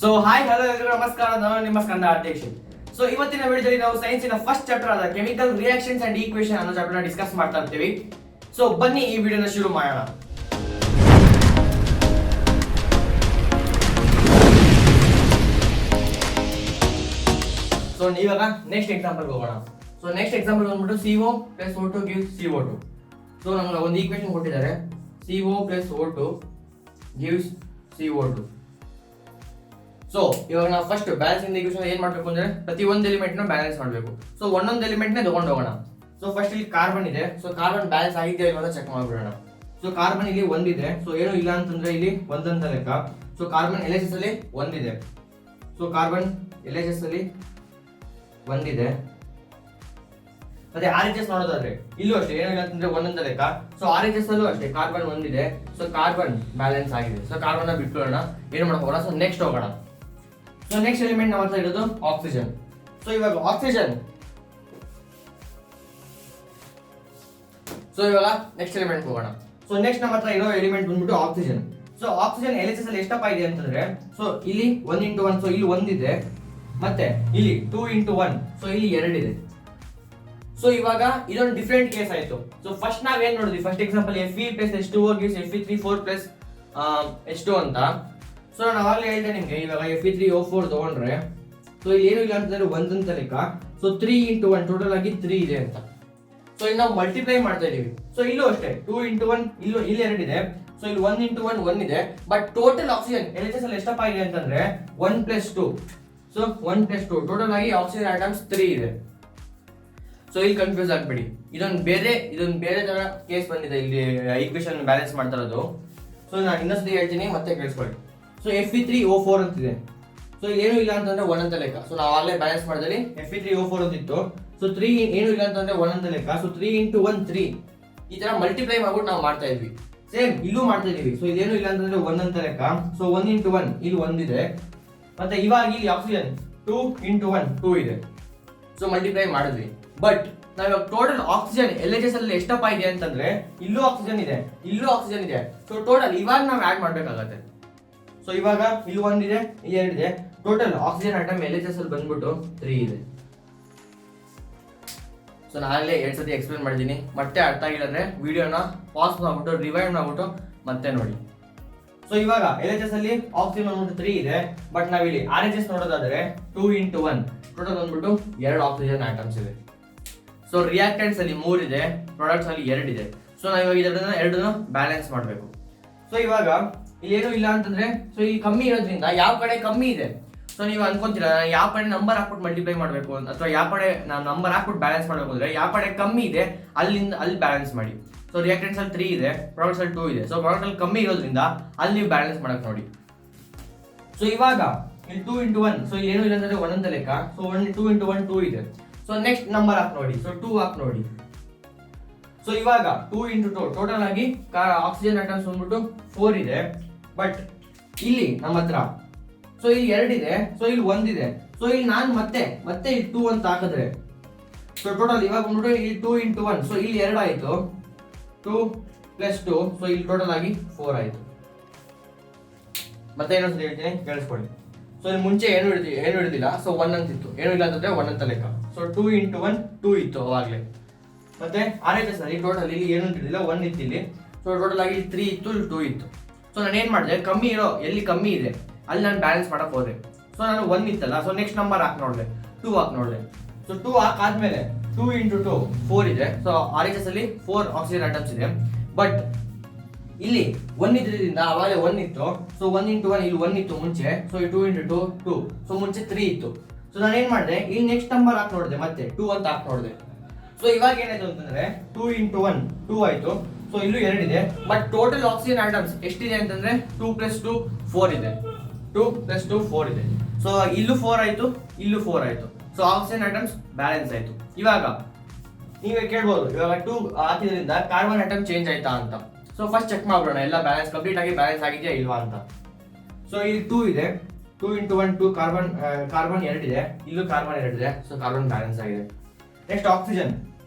So hi hello ಎಲ್ಲರಿಗೂ ನಮಸ್ಕಾರ, ನಾನು ನಿಮ್ಮ ಸ್ಕಂದ ಅಧ್ಯಕ್ಷ. ಸೊ ಇವತ್ತಿನ ವಿಡಿಯೋದಲ್ಲಿ ನಾವು ಸೈನ್ಸಿನ ಫಸ್ಟ್ ಚಾಪ್ಟರ್ ಆದ ಕೆಮಿಕಲ್ ರಿಯಾಕ್ಷನ್ಸ್ ಅಂಡ್ ಈಕ್ವೇಷನ್ ಅನ್ನೋ ಚಾಪ್ಟರ್ನ ಡಿಸ್ಕಸ್ ಮಾಡ್ತಾ ಇರ್ತೀವಿ. ಸೊ ಬನ್ನಿ ಈ ವಿಡಿಯೋನ ಶುರು ಮಾಡೋಣ. ಸೊ ಇವಾಗ ನೆಕ್ಸ್ಟ್ ಎಕ್ಸಾಂಪಲ್ ಹೋಗೋಣ. ಸೊ ನೆಕ್ಸ್ಟ್ ಎಕ್ಸಾಂಪಲ್ ಬಂದ್ಬಿಟ್ಟು CO plus O2 gives CO2. So ನಮ್ಗೆ ಒಂದು ಈಕ್ವೇಷನ್ ಕೊಟ್ಟಿದ್ದಾರೆ, CO plus O2 gives CO2. So ಇವಾಗ ನಾವು ಫಸ್ಟ್ ಬ್ಯಾಲೆನ್ಸಿಂಗ್ ಈಕ್ವೇಷನ್ ಏನ್ ಮಾಡಬೇಕು ಅಂದ್ರೆ ಪ್ರತಿ ಒಂದು ಎಲಿಮೆಂಟ್ ನ ಬ್ಯಾಲೆನ್ಸ್ ಮಾಡಬೇಕು. ಸೊ ಒಂದೊಂದು ಎಲಿಮೆಂಟ್ ನ ತಗೊಂಡು ಹೋಗೋಣ. ಸೊ ಫಸ್ಟ್ ಇಲ್ಲಿ ಕಾರ್ಬನ್ ಇದೆ, ಸೊ ಕಾರ್ಬನ್ ಬ್ಯಾಲೆನ್ಸ್ ಆಗಿದೆಯಾ ಇಲ್ವಾ ಅಂತ ಚೆಕ್ ಮಾಡ್ಬಿಡೋಣ. ಸೊ ಕಾರ್ಬನ್ ಇಲ್ಲಿ ಒಂದಿದೆ, ಸೊ ಏನು ಇಲ್ಲ ಅಂತಂದ್ರೆ ಇಲ್ಲಿ ಒಂದಂತ ಲೆಕ್ಕ. ಸೊ ಕಾರ್ಬನ್ LHS ಅಲ್ಲಿ ಒಂದಿದೆ, ಸೊ ಕಾರ್ಬನ್ LHS ಅಲ್ಲಿ ಒಂದಿದೆ. ಮತ್ತೆ RHS ನೋಡೋದಾದ್ರೆ ಇಲ್ಲೂ ಅಷ್ಟೇ ಏನಿಲ್ಲ ಅಂತಂದ್ರೆ ಒಂದಂತ ಲೆಕ್ಕ. ಸೊ RHS ಅಲ್ಲೂ ಅಷ್ಟೇ ಕಾರ್ಬನ್ ಒಂದಿದೆ, ಸೊ ಕಾರ್ಬನ್ ಬ್ಯಾಲೆನ್ಸ್ ಆಗಿದೆ. ಸೊ ಕಾರ್ಬನ್ ನ ಬಿಟ್ಕೊಳ್ಳೋಣ, ಏನು ಮಾಡಕ್ ಹೋಗೋಣ. ಸೊ ನೆಕ್ಸ್ಟ್ ಹೋಗೋಣ. ಸೊ ನೆಕ್ಸ್ಟ್ ಎಲಿಮೆಂಟ್ ನಮ್ಮ ಹತ್ರ ಇರೋದು ಆಕ್ಸಿಜನ್. ಸೊ ಇವಾಗ ಆಕ್ಸಿಜನ್, ಸೊ ಇವಾಗ ನೆಕ್ಸ್ಟ್ ಎಲಿಮೆಂಟ್ ಹೋಗೋಣ. ಸೊ ನೆಕ್ಸ್ಟ್ ನಮ್ಮ ಹತ್ರ ಇರೋ ಎಲಿಮೆಂಟ್ ಬಂದ್ಬಿಟ್ಟು ಆಕ್ಸಿಜನ್. ಸೊ ಆಕ್ಸಿಜನ್ LHS ಅಲ್ಲಿ ಎಷ್ಟಪ್ಪ ಇದೆ ಅಂತಂದ್ರೆ, ಸೊ ಇಲ್ಲಿ 1x1, ಸೊ ಇಲ್ಲಿ ಒಂದಿದೆ, ಮತ್ತೆ ಇಲ್ಲಿ 2x1, ಸೊ ಇಲ್ಲಿ ಎರಡಿದೆ. ಸೊ ಇವಾಗ ಇದೊಂದು ಡಿಫ್ರೆಂಟ್ ಕೇಸ್ ಆಯ್ತು. ಸೊ ಫಸ್ಟ್ ನಾವ್ ಏನ್ ನೋಡಿದ್ವಿ, first example Fe plus H2O gives Fe3 4 plus H2 ಅಂತ. ಸೊ ನಾನು ಅವಾಗಲೇ ಹೇಳಿದೆ ನಿಮ್ಗೆ, ಇವಾಗ Fe3O4 ತಗೊಂಡ್ರೆ ಸೊ ಇಲ್ಲಿ ಏನು ಇಲ್ಲ ಅಂತಂದ್ರೆ ಒಂದಂತ ಲೆಕ್ಕ. ಸೊ 3x1 ಟೋಟಲ್ ಆಗಿ 3 ಇದೆ ಅಂತ. ಸೊ ಇಲ್ಲಿ ನಾವು ಮಲ್ಟಿಪ್ಲೈ ಮಾಡ್ತಾ ಇದೀವಿ. ಸೊ ಇಲ್ಲೂ ಅಷ್ಟೇ 2x1, ಇಲ್ಲಿ ಎರಡಿದೆ. ಸೊ ಇಲ್ಲಿ 1x1 1 ಇದೆ, ಬಟ್ ಟೋಟಲ್ ಆಕ್ಸಿಜನ್ LHS ಅಲ್ಲಿ ಎಷ್ಟಪ್ಪ ಇದೆ ಅಂತಂದ್ರೆ 1 plus 2. ಸೊ 1 plus 2 ಟೋಟಲ್ ಆಗಿ ಆಕ್ಸಿಜನ್ ಆಟಮ್ಸ್ 3 ಇದೆ. ಸೊ ಇಲ್ಲಿ ಕನ್ಫ್ಯೂಸ್ ಆಗ್ಬೇಡಿ, ಇದೊಂದು ಬೇರೆ ತರ ಕೇಸ್ ಬಂದಿದೆ ಇಲ್ಲಿ ಈಕ್ವೇಷನ್ ಬ್ಯಾಲೆನ್ಸ್ ಮಾಡ್ತಾ ಇರೋದು. ಸೊ ನಾನು ಇನ್ನೊಂದ್ಸತಿ ಹೇಳ್ತೀನಿ, ಮತ್ತೆ ಕೇಳಿಸ್ಕೊಳ್ಳಿ. ಸೊ Fe3O4 ಅಂತಿದೆ, ಸೊ ಏನು ಇಲ್ಲ ಅಂತಂದ್ರೆ 1 ಅಂತ ಲೆಕ್ಕ. ಸೊ ನಾವು ಆಗಲೇ ಬ್ಯಾಲೆನ್ಸ್ ಮಾಡಿದಲ್ಲಿ Fe3O4 ಅಂತಿತ್ತು. ಸೊ 3 ಏನು ಇಲ್ಲ ಅಂತಂದ್ರೆ 1 ಅಂತ ಲೆಕ್ಕ. ಸೊ 3x1 3 ಈ ತರ ಮಲ್ಟಿಪ್ಲೈ ಮಾಡ್ಬಿಟ್ಟು ನಾವು ಮಾಡ್ತಾ ಇದ್ವಿ. ಸೇಮ್ ಇಲ್ಲೂ ಮಾಡ್ತಾ ಇದೀವಿ. ಸೊ ಇದೇನು ಇಲ್ಲ ಅಂತಂದ್ರೆ 1 ಅಂತ ಲೆಕ್ಕ. ಸೊ 1x1 ಇಲ್ಲಿ ಒಂದಿದೆ, ಮತ್ತೆ ಇವಾಗ ಇಲ್ಲಿ ಆಕ್ಸಿಜನ್ 2x1 2 ಇದೆ. ಸೊ ಮಲ್ಟಿಪ್ಲೈ ಮಾಡಿದ್ವಿ. ಬಟ್ ನಾವಿವಾಗ ಟೋಟಲ್ ಆಕ್ಸಿಜನ್ LHS ಅಲ್ಲಿ ಎಷ್ಟಪ್ಪ ಇದೆ ಅಂತಂದ್ರೆ ಇಲ್ಲೂ ಆಕ್ಸಿಜನ್ ಇದೆ, ಇಲ್ಲೂ ಆಕ್ಸಿಜನ್ ಇದೆ. ಸೊ ಟೋಟಲ್ ಇವಾಗ ನಾವು ಆಡ್ ಮಾಡ್ಬೇಕಾಗತ್ತೆ. ಸೊ ಇವಾಗ ಇಲ್ಲಿ ಒಂದಿದೆ, ಇಲ್ಲಿ ಎರಡಿದೆ. ಟೋಟಲ್ ಆಕ್ಸಿಜನ್ ಆಟಮ್ LHS ಅಲ್ಲಿ ಬಂದ್ಬಿಟ್ಟು 3 ಇದೆ. ಸೊ ನಾಗಲೇ 2 ಸತಿ ಎಕ್ಸ್ಪ್ಲೇನ್ ಮಾಡಿದ್ದೀನಿ, ಮತ್ತೆ ಅರ್ಥ ಆಗಿಲ್ಲ ಅಂದ್ರೆ ವಿಡಿಯೋನ ಪಾಸ್ ಮಾಡ್ಬಿಟ್ಟು ರಿವೈಂಡ್ ಮಾಡ್ಬಿಟ್ಟು ಮತ್ತೆ ನೋಡಿ. ಸೊ ಇವಾಗ LHS ಅಲ್ಲಿ ಆಕ್ಸಿಜನ್ ಬಂದ್ಬಿಟ್ಟು 3 ಇದೆ, ಬಟ್ ನಾವಿಲ್ಲಿ RHS ನೋಡೋದಾದ್ರೆ 2x1 ಟೋಟಲ್ ಬಂದ್ಬಿಟ್ಟು 2 ಆಕ್ಸಿಜನ್ ಆಟಮ್ಸ್ ಇದೆ. ಸೊ ರಿಯಾಕ್ಟೆಂಟ್ಸ್ ಅಲ್ಲಿ 3 ಇದೆ, ಪ್ರಾಡಕ್ಟ್ಸ್ ಅಲ್ಲಿ 2 ಇದೆ. ಸೊ ನಾವು ಇವಾಗ ಎರಡನ್ನ ಬ್ಯಾಲೆನ್ಸ್ ಮಾಡಬೇಕು. ಸೊ ಇವಾಗ ಇಲ್ಲಿ ಏನು ಇಲ್ಲ ಅಂತಂದ್ರೆ, ಸೊ ಇಲ್ಲಿ ಕಮ್ಮಿ ಇರೋದ್ರಿಂದ ಯಾವ ಕಡೆ ಕಮ್ಮಿ ಇದೆ, ಸೊ ನೀವು ಅನ್ಕೊಂತೀರಾ ಯಾವ ಕಡೆ ನಂಬರ್ ಹಾಕ್ಬಿಟ್ಟು ಮಲ್ಟಿಪ್ಲೈ ಮಾಡಬೇಕು ಅಥವಾ ಯಾವ ಕಡೆ ನಾವು ನಂಬರ್ ಹಾಕ್ಬಿಟ್ಟು ಬ್ಯಾಲೆನ್ಸ್ ಮಾಡಬೇಕು ಅಂದ್ರೆ ಯಾವ ಕಡೆ ಕಮ್ಮಿ ಇದೆ ಅಲ್ಲಿ ಬ್ಯಾಲೆನ್ಸ್ ಮಾಡಿ. ಸೊ ರಿಯಾಕ್ಟೆಂಟ್ಸ್ ಅಲ್ಲಿ 3 ಇದೆ, ಪ್ರಾಡಕ್ಟ್ಸ್ ಅಲ್ಲಿ 2 ಇದೆ. ಸೊ ಪ್ರಾಡಕ್ಟ್ ಅಲ್ಲಿ ಕಮ್ಮಿ ಇರೋದ್ರಿಂದ ಅಲ್ಲಿ ನೀವು ಬ್ಯಾಲೆನ್ಸ್ ಮಾಡಕ್ ನೋಡಿ. ಸೊ ಇವಾಗ ಇಲ್ಲಿ 2x1, ಸೊ ಇಲ್ಲಿ ಏನು ಇಲ್ಲ ಅಂದ್ರೆ 1 ಅಂತ ಲೆಕ್ಕ. ಸೊ 2x1 2 ಇದೆ. ಸೊ ನೆಕ್ಸ್ಟ್ ನಂಬರ್ ಹಾಕಿ ನೋಡಿ, ಸೊ 2 ಹಾಕಿ ನೋಡಿ. ಸೊ ಇವಾಗ 2x2 ಟೋಟಲ್ ಆಗಿ ಆಕ್ಸಿಜನ್ ಆಟಮ್ಸ್ ಬಂದ್ಬಿಟ್ಟು 4 ಇದೆ, ಬಟ್ ಇಲ್ಲಿ ನಮ್ಮ ಹತ್ರ ಸೊ ಇಲ್ಲಿ 2 ಇದೆ, ಸೊ ಇಲ್ಲಿ 1 ಇದೆ. ಸೊ ಇಲ್ಲಿ ನಾನು ಮತ್ತೆ ಇಲ್ಲಿ 2 ಅಂತ ಹಾಕಿದ್ರೆ ಸೊ ಟೋಟಲ್ ಇವಾಗ ಬಂದ್ಬಿಟ್ಟು ಇಲ್ಲಿ 2x1, ಸೊ ಇಲ್ಲಿ 2 ಆಯ್ತು, 2 plus 2, ಸೊ ಇಲ್ಲಿ ಟೋಟಲ್ ಆಗಿ 4 ಆಯ್ತು. ಮತ್ತೆ ಏನಂತ ಹೇಳ್ತೀನಿ ಕೇಳಿಸ್ಕೊಳ್ಳಿ. ಸೊ ಇಲ್ಲಿ ಮುಂಚೆ ಏನು ಹಿಡಿದಿಲ್ಲ, ಸೊ 1 ಅಂತಿತ್ತು, ಏನು ಇಲ್ಲ ಅಂತಂದ್ರೆ 1 ಅಂತ ಲೆಕ್ಕ. ಸೊ 2x1 2 ಇತ್ತು ಅವಾಗಲೇ. ಮತ್ತೆ RHS ಅಲ್ಲಿ ಟೋಟಲ್ ಇಲ್ಲಿ ಏನು ಹಿಡಿದಿಲ್ಲ, 1 ಇತ್ತು ಇಲ್ಲಿ. ಸೊ ಟೋಟಲ್ ಆಗಿ 3 ಇತ್ತು, ಇಲ್ಲಿ 2 ಇತ್ತು. ಸೊ ನಾನು ಏನ್ ಮಾಡಿದೆ, ಕಮ್ಮಿ ಇರೋ ಎಲ್ಲಿ ಕಮ್ಮಿ ಇದೆ ಅಲ್ಲಿ ನಾನು ಬ್ಯಾಲೆನ್ಸ್ ಮಾಡಕ್ ಹೋದೆ. ಸೊ ನಾನು 1 ಇತ್ತಲ್ಲ, ಸೊ ನೆಕ್ಸ್ಟ್ ನಂಬರ್ ಹಾಕಿ ನೋಡಿದೆ, 2 ಹಾಕಿ ನೋಡಿದೆ. ಸೊ 2 ಹಾಕಾದ್ಮೇಲೆ 2x2 4 ಇದೆ. ಸೊ RHS ಅಲ್ಲಿ 4 ಆಕ್ಸಿಜನ್ ಆಟಮ್ಸ್ ಇದೆ, ಬಟ್ ಇಲ್ಲಿ 1 ಇದ್ರಿಂದ ಅವಾಗ 1 ಇತ್ತು. ಸೊ 1x1 ಇಲ್ಲಿ 1 ಇತ್ತು ಮುಂಚೆ. ಸೊ 2x2 2, ಸೊ ಮುಂಚೆ 3 ಇತ್ತು. ಸೊ ನಾನು ಏನ್ ಮಾಡಿದೆ, ಇಲ್ಲಿ ನೆಕ್ಸ್ಟ್ ನಂಬರ್ ಹಾಕಿ ನೋಡಿದೆ, ಮತ್ತೆ 2 ಅಂತ ಹಾಕಿ ನೋಡಿದೆ. ಸೊ ಇವಾಗ ಏನಾಯ್ತು ಅಂತಂದ್ರೆ 2x1 2 ಆಯ್ತು. ಸೊ ಇಲ್ಲೂ 2 ಇದೆ, ಬಟ್ ಟೋಟಲ್ ಆಕ್ಸಿಜನ್ ಆಟಮ್ಸ್ ಎಷ್ಟಿದೆ ಅಂತಂದ್ರೆ 2 plus 2 4 ಇದೆ. 2 plus 2 4 ಇದೆ. ಸೊ ಇಲ್ಲೂ 4 ಆಯ್ತು, ಇಲ್ಲೂ 4 ಆಯ್ತು. ಸೊ ಆಕ್ಸಿಜನ್ ಆಟಮ್ಸ್ ಬ್ಯಾಲೆನ್ಸ್ ಆಯ್ತು. ಇವಾಗ ನೀವೇ ಕೇಳ್ಬೋದು, ಇವಾಗ 2 ಹಾಕಿದ್ರಿಂದ ಕಾರ್ಬನ್ ಆಟಮ್ ಚೇಂಜ್ ಆಯ್ತಾ ಅಂತ. ಸೊ ಫಸ್ಟ್ ಚೆಕ್ ಮಾಡ್ಬಿಡೋಣ, ಎಲ್ಲ ಬ್ಯಾಲೆನ್ಸ್ ಕಂಪ್ಲೀಟ್ ಆಗಿ ಬ್ಯಾಲೆನ್ಸ್ ಆಗಿದೆಯಾ ಇಲ್ವಾ ಅಂತ. ಸೊ ಇಲ್ಲಿ 2 ಇದೆ, 2x1 2 ಕಾರ್ಬನ್ 2 ಇದೆ, ಇಲ್ಲೂ ಕಾರ್ಬನ್ 2 ಇದೆ. ಸೊ ಕಾರ್ಬನ್ ಬ್ಯಾಲೆನ್ಸ್ ಆಗಿದೆ. ನೆಕ್ಸ್ಟ್ ಆಕ್ಸಿಜನ್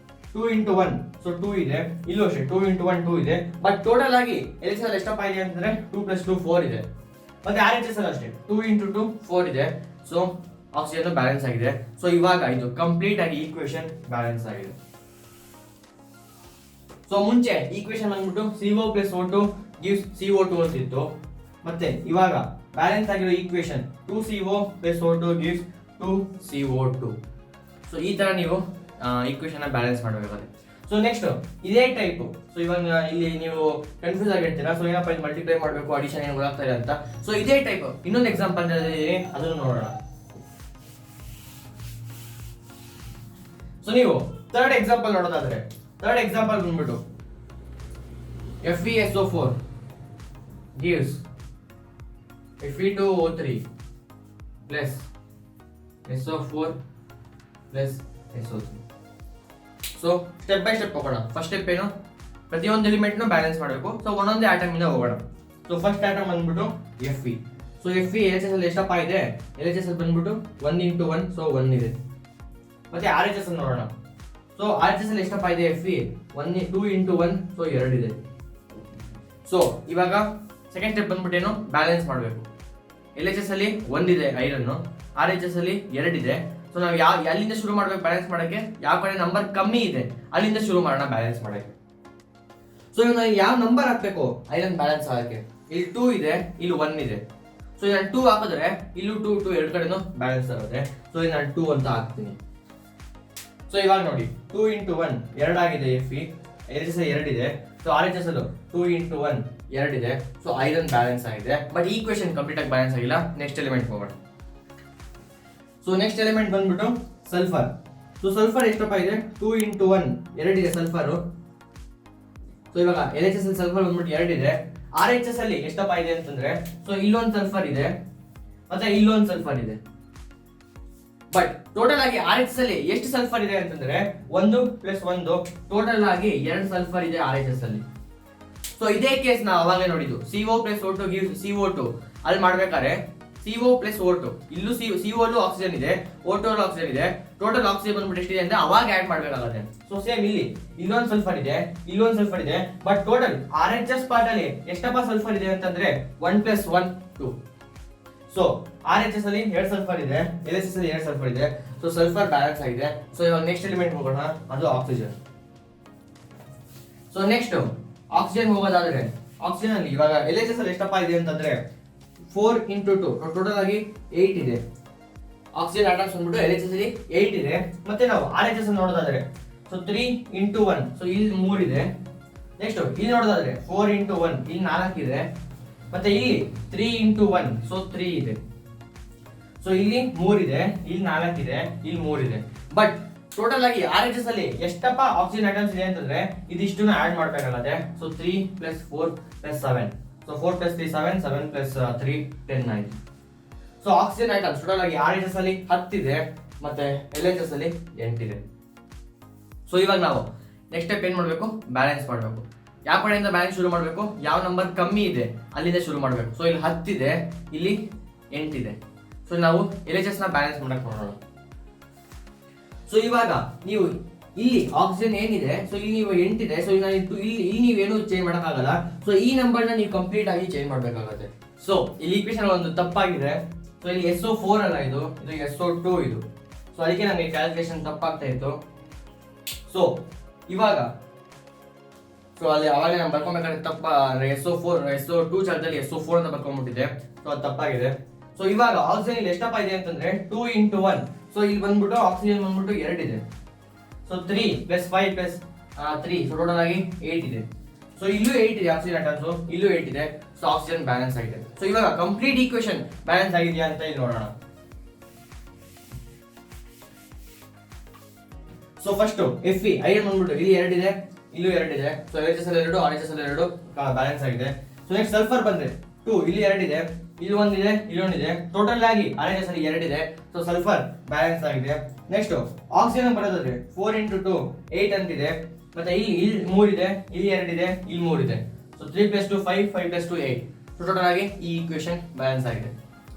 2x1, ಸೊ 2 ಇದೆ, ಇಲ್ಲೂ ಅಷ್ಟೇ 2x1 2 ಇದೆ, ಬಟ್ ಟೋಟಲ್ ಆಗಿ LHS ಅಲ್ಲಿ ಎಷ್ಟಪ್ಪ ಇದೆ ಅಂತಂದ್ರೆ 2 plus 2 4 ಇದೆ. ಮತ್ತೆ RHS ಅಲ್ಲಿ ಅಷ್ಟೇ 2 into 2 4 ಇದೆ. ಸೊ ಆಕ್ಸಿಜನ್ ಬ್ಯಾಲೆನ್ಸ್ ಆಗಿದೆ. ಸೊ ಇವಾಗ ಇದು ಕಂಪ್ಲೀಟ್ ಆಗಿ ಈಕ್ವೇಶನ್ ಬ್ಯಾಲೆನ್ಸ್ ಆಗಿದೆ. ಸೊ ಮುಂಚೆ ಈಕ್ವೇಶನ್ ಬಂದ್ಬಿಟ್ಟು CO + O2 gives CO2 ಅಂತ ಇತ್ತು. ಮತ್ತೆ ಇವಾಗ ಬ್ಯಾಲೆನ್ಸ್ ಆಗಿರೋ equation 2CO + O2 gives 2CO2. So ಈ ತರ ನೀವು ಈಕ್ವೇಶನ್ ಬ್ಯಾಲೆನ್ಸ್ ಮಾಡಬೇಕಾಗುತ್ತೆ. ಸೊ ನೆಕ್ಸ್ಟ್ ಇದೇ ಟೈಪ್. ಸೊ ಇವಾಗ ಇಲ್ಲಿ ನೀವು ಕನ್ಫ್ಯೂಸ್ ಆಗಿರ್ತೀರಾ. ಸೊ ಏನಪ್ಪ ಇದು ಮಲ್ಟಿಪ್ಲೈ ಮಾಡಬೇಕು, ಅಡಿಷನ್ ಏನು ಗೊತ್ತಾಗ್ತಾ ಇದೆ ಅಂತ. ಸೊ ಇದೇ ಟೈಪ್ ಇನ್ನೊಂದು ಎಕ್ಸಾಂಪಲ್ ಅದನ್ನು ನೋಡೋಣ. ಸೊ ನೀವು ಥರ್ಡ್ ಎಕ್ಸಾಂಪಲ್ ನೋಡೋದಾದ್ರೆ, ಥರ್ಡ್ ಎಕ್ಸಾಂಪಲ್ ಬಂದ್ಬಿಟ್ಟು FeSO4 gives Fe2O3 plus SO4 plus SO3. So step by step ಹೋಗೋಣ. ಫಸ್ಟ್ ಸ್ಟೆಪ್ ಏನು, ಪ್ರತಿಯೊಂದು ಎಲಿಮೆಂಟ್ನು ಬ್ಯಾಲೆನ್ಸ್ ಮಾಡಬೇಕು. ಸೊ ಒಂದೊಂದೇ ಆಟಮ್ ಇಂದ ಹೋಗೋಣ. ಸೊ ಫಸ್ಟ್ ಆಟಮ್ ಬಂದ್ಬಿಟ್ಟು Fe. ಸೊ Fe LHS ಅಲ್ಲಿ ಎಷ್ಟಪ್ಪ ಇದೆ, LHS ಅಲ್ಲಿ ಬಂದ್ಬಿಟ್ಟು 1 into 1, ಸೊ 1 ಇದೆ. ಮತ್ತೆ RHS ಅಲ್ಲಿ ನೋಡೋಣ. ಸೊ RHS ಅಲ್ಲಿ ಎಷ್ಟಪ್ಪ ಇದೆ Fe 2 into 1, ಸೊ 2 ಇದೆ. ಸೊ ಇವಾಗ ಸೆಕೆಂಡ್ ಸ್ಟೆಪ್ ಬಂದ್ಬಿಟ್ಟು ಏನು, ಬ್ಯಾಲೆನ್ಸ್ ಮಾಡಬೇಕು. LHS ಅಲ್ಲಿ 1 ಇದೆ ಐರನ್, RHS ಅಲ್ಲಿ 2 ಇದೆ. ಸೊ ನಾವು ಎಲ್ಲಿಂದ ಶುರು ಮಾಡ್ಬೇಕು ಬ್ಯಾಲೆನ್ಸ್ ಮಾಡಕ್ಕೆ, ಯಾವ ಕಡೆ ನಂಬರ್ ಕಮ್ಮಿ ಇದೆ ಅಲ್ಲಿಂದ ಶುರು ಮಾಡೋಣ ಬ್ಯಾಲೆನ್ಸ್ ಮಾಡಕ್ಕೆ. ಸೊ ಇವಾಗ ನಾವು ಯಾವ ನಂಬರ್ ಹಾಕ್ಬೇಕು ಐರನ್ ಬ್ಯಾಲೆನ್ಸ್ ಆಗಕ್ಕೆ, ಇಲ್ಲಿ 2 ಇದೆ, ಇಲ್ಲಿ 1 ಇದೆ. ಸೊ ನಾನು 2 ಹಾಕಿದ್ರೆ ಇಲ್ಲೂ 2 ಎರಡು ಕಡೆನೂ ಬ್ಯಾಲೆನ್ಸ್ ಆಗುತ್ತೆ. ಸೊ ನಾನು 2 ಅಂತ ಹಾಕ್ತೀನಿ. ಸೊ ಇವಾಗ ನೋಡಿ 2 into 1 2 ಆಗಿದೆ Fe, LHS 2 ಇದೆ. ಸೊ RHS ಅಲ್ಲೂ 2 into 1 2 ಇದೆ. ಸೊ ಐರನ್ ಬ್ಯಾಲೆನ್ಸ್ ಆಗಿದೆ. ಬಟ್ ಈಕ್ವೇಶನ್ ಕಂಪ್ಲೀಟ್ ಆಗಿ ಬ್ಯಾಲೆನ್ಸ್ ಆಗಿಲ್ಲ. ನೆಕ್ಸ್ಟ್ ಎಲಿಮೆಂಟ್ ಹೋಗೋಣ. ಸೊ ನೆಕ್ಸ್ಟ್ ಎಲಿಮೆಂಟ್ ಬಂದ್ಬಿಟ್ಟು ಸಲ್ಫರ್. ಸೊ ಸಲ್ಫರ್ ಎಷ್ಟಪ್ಪ ಇದೆ 2 into 1 2 ಇದೆ ಸಲ್ಫರ್. ಸೊ ಇವಾಗ LHS ಅಲ್ಲಿ ಸಲ್ಫರ್ ಬಂದ್ಬಿಟ್ಟು 2 ಇದೆ. RHS ಅಲ್ಲಿ ಎಷ್ಟಪ್ಪ ಇದೆ ಅಂತಂದ್ರೆ, ಸೊ ಇಲ್ಲೊಂದು ಸಲ್ಫರ್ ಇದೆ ಮತ್ತೆ ಇಲ್ಲೊಂದು ಸಲ್ಫರ್ ಇದೆ. ಬಟ್ ಟೋಟಲ್ ಆಗಿ RHS ಅಲ್ಲಿ ಎಷ್ಟು ಸಲ್ಫರ್ ಇದೆ ಅಂತಂದ್ರೆ 1 + 1 ಟೋಟಲ್ ಆಗಿ 2 ಸಲ್ಫರ್ ಇದೆ RHS ಅಲ್ಲಿ. ಸೊ ಇದೇ ಕೇಸ್ ನಾವು ಅವಾಗಲೇ ನೋಡಿದ್ದು CO + O2 gives CO2 ಅಲ್ಲಿ ಮಾಡ್ಬೇಕಾದ್ರೆ CO + O2 ಇಲ್ಲೂ CO ಅಲ್ಲೂ ಆಕ್ಸಿಜನ್ ಇದೆ, O2 ಅಲ್ಲೂ ಆಕ್ಸಿಜನ್ ಇದೆ. ಟೋಟಲ್ ಆಕ್ಸಿಜನ್ ಬಂದ್ಬಿಟ್ಟು ಎಷ್ಟಿದೆ ಅಂತ ಅವಾಗ ಆಡ್ ಮಾಡ್ಬೇಕಾಗುತ್ತೆ. ಸೊ ಸೇಮ್ ಇಲ್ಲಿ ಇಲ್ಲೊಂದು ಸಲ್ಫರ್ ಇದೆ, ಇಲ್ಲೊಂದು ಸಲ್ಫರ್ ಇದೆ. ಬಟ್ ಟೋಟಲ್ RHS ಪಾರ್ಟ್ ಅಲ್ಲಿ ಎಷ್ಟಪ್ಪ ಸಲ್ಫರ್ ಇದೆ ಅಂತಂದ್ರೆ 1 + 1 2. ಸೊ RHS ಅಲ್ಲಿ 2 ಸಲ್ಫರ್ ಇದೆ, LHS ಅಲ್ಲಿ 2 ಸಲ್ಫರ್ ಇದೆ. ಸೊ ಸಲ್ಫರ್ ಬ್ಯಾಲೆನ್ಸ್ ಆಗಿದೆ. ಸೊ ಇವಾಗ ನೆಕ್ಸ್ಟ್ ಎಲಿಮೆಂಟ್ ಹೋಗೋಣ, ಅದು ಆಕ್ಸಿಜನ್. ಸೊ ನೆಕ್ಸ್ಟ್ ಆಕ್ಸಿಜನ್ ಹೋಗೋದಾದ್ರೆ, ಆಕ್ಸಿಜನ್ ಅಲ್ಲಿ ಇವಾಗ LHS ಅಲ್ಲಿ ಎಷ್ಟಪ್ಪ ಇದೆ ಅಂತಂದ್ರೆ 4 into 2 ಟೋಟಲ್ ಆಗಿ 8 ಇದೆ. ಆಕ್ಸಿಜನ್ ಆಟಮ್ಸ್ ಬಂದ್ಬಿಟ್ಟು LHS ಅಲ್ಲಿ 8 ಇದೆ. ಮತ್ತೆ ನಾವು RHS ಅಲ್ಲಿ ನೋಡೋದಾದ್ರೆ ಸೊ 3 into 1, ಸೊ ಇಲ್ಲಿ 3 ಇದೆ. ನೆಕ್ಸ್ಟ್ ಇಲ್ಲಿ ನೋಡೋದಾದ್ರೆ 4 into 1, ಇಲ್ಲಿ 4 ಇದೆ. ಮತ್ತೆ ಇಲ್ಲಿ 3 into 1, ಸೊ 3 ಇದೆ. ಸೊ ಇಲ್ಲಿ 3 ಇದೆ, ಇಲ್ಲಿ 4 ಇದೆ, ಇಲ್ಲಿ 3 ಇದೆ. ಬಟ್ ಟೋಟಲ್ ಆಗಿ RHS ಅಲ್ಲಿ ಎಷ್ಟಪ್ಪ ಆಕ್ಸಿಜನ್ ಆಟಮ್ಸ್ ಇದೆ ಅಂತಂದ್ರೆ ಇದಿಷ್ಟನ್ನು ಆಡ್ ಮಾಡ್ಬೇಕಾಗುತ್ತೆ. So 3 + 4 + 7. So 4 + 3 7, 7 + 3 10 9. So oxygen items total ಆಗಿ RHS ಅಲ್ಲಿ 10 ಇದೆ ಮತ್ತೆ LHS ಅಲ್ಲಿ 8 ಇದೆ. ಸೊ ಇವಾಗ ನಾವು ನೆಕ್ಸ್ಟ್ ಸ್ಟೆಪ್ ಏನ್ ಮಾಡಬೇಕು, ಬ್ಯಾಲೆನ್ಸ್ ಮಾಡಬೇಕು. ಯಾವ ಕಡೆಯಿಂದ ಬ್ಯಾಲೆನ್ಸ್ ಶುರು ಮಾಡಬೇಕು, ಯಾವ ನಂಬರ್ ಕಮ್ಮಿ ಇದೆ ಅಲ್ಲಿಂದ ಶುರು ಮಾಡಬೇಕು. ಸೊ ಇಲ್ಲಿ 10 ಇದೆ, ಇಲ್ಲಿ 8 ಇದೆ. ಸೊ ನಾವು LHS ನ ಬ್ಯಾಲೆನ್ಸ್ ಮಾಡಕ್ಕೆ ನೋಡೋಣ. ಸೊ ಇವಾಗ ನೀವು ಇಲ್ಲಿ ಆಕ್ಸಿಜನ್ ಏನಿದೆ, ಸೊ ಇಲ್ಲಿ ನೀವು 8 ಇದೆ. ಸೊ ಇಲ್ಲಿ ನೀವೇನು ಚೇಂಜ್ ಮಾಡೋಕ್ಕಾಗಲ್ಲ. ಸೊ ಈ ನಂಬರ್ನ ನೀವು ಕಂಪ್ಲೀಟ್ ಆಗಿ ಚೇಂಜ್ ಮಾಡಬೇಕಾಗುತ್ತೆ. ಸೊ ಇಲ್ಲಿ ಈಕ್ವೇಷನ್ ಒಂದು ತಪ್ಪಾಗಿದೆ. ಸೊ ಇಲ್ಲಿ SO4 ಅಲ್ಲ, ಇದು SO2 ಇದು. ಸೊ ಅದಕ್ಕೆ ನಮಗೆ ಕ್ಯಾಲ್ಕುಲೇಷನ್ ತಪ್ಪಾಗ್ತಾ ಇತ್ತು. ಸೊ ಇವಾಗ ಸೊ ಅಲ್ಲಿ ಅವಾಗಲೇ ನಾನು ಬರ್ಕೊಬೇಕಾದ್ರೆ SO2 ಜಾಗದಲ್ಲಿ SO4 ಅಂತ ಬರ್ಕೊಂಡ್ಬಿಟ್ಟಿದೆ. ಸೊ ಅದು ತಪ್ಪಾಗಿದೆ. ಸೊ ಇವಾಗ ಆಕ್ಸಿಜನ್ ಇಲ್ಲಿ ಎಷ್ಟಪ್ಪ ಇದೆ ಅಂತಂದ್ರೆ 2 into 1. ಸೊ ಇಲ್ಲಿ ಬಂದ್ಬಿಟ್ಟು ಆಕ್ಸಿಜನ್ ಬಂದ್ಬಿಟ್ಟು 2 ಇದೆ. ಸೊ 3 + 5 + 3, ಸೊ ಟೋಟಲ್ ಆಗಿ 8 ಇದೆ. ಸೊ ಇಲ್ಲೂ 8 ಇದೆ ಆಕ್ಸಿಜನ್ ಆಟಮ್ಸ್, ಇಲ್ಲೂ 8 ಇದೆ. ಸೊ ಆಕ್ಸಿಜನ್ ಬ್ಯಾಲೆನ್ಸ್ ಆಗಿದೆ. ಸೊ ಇವಾಗ ಕಂಪ್ಲೀಟ್ ಈಕ್ವೇಷನ್ ಬ್ಯಾಲೆನ್ಸ್ ಆಗಿದೆಯಾ ಅಂತ ಇಲ್ಲಿ ನೋಡೋಣ. ಸೊ ಫಸ್ಟ್ Fe ಐರನ್ ಬಂದ್ಬಿಟ್ಟು ಇಲ್ಲಿ 2 ಇದೆ, ಇಲ್ಲೂ 2 ಇದೆ. ಸೊ LHS ಅಲ್ಲಿ 2, RHS ಅಲ್ಲಿ 2 ಬ್ಯಾಲೆನ್ಸ್ ಆಗಿದೆ. ಸೊ ನೆಕ್ಸ್ಟ್ ಸಲ್ಫರ್ ಬಂದ್ರೆ 2, ಇಲ್ಲಿ 2 ಇದೆ, ಇಲ್ಲಿ 1 ಇದೆ, ಇಲ್ಲಿ 1 ಇದೆ. ಟೋಟಲ್ ಆಗಿ RHS ಅಲ್ಲಿ 2 ಇದೆ. ಸೊ ಸಲ್ಫರ್ ಬ್ಯಾಲೆನ್ಸ್ ಆಗಿದೆ. ನೆಕ್ಸ್ಟ್ ಆಕ್ಸಿಜನ್ ಬರೋದಾದ್ರೆ 4 into 2 8 ಅಂತಿದೆ. ಮತ್ತೆ ಇಲ್ಲಿ 3 ಇದೆ, ಇಲ್ಲಿ 2 ಇದೆ, ಇಲ್ಲಿ 3 ಇದೆ. ಸೊ 3 + 2 5, 5 + 2 8. ಸೊ ಟೋಟಲ್ ಆಗಿ ಈ ಈಕ್ವೇಷನ್ ಬ್ಯಾಲೆನ್ಸ್ ಆಗಿದೆ.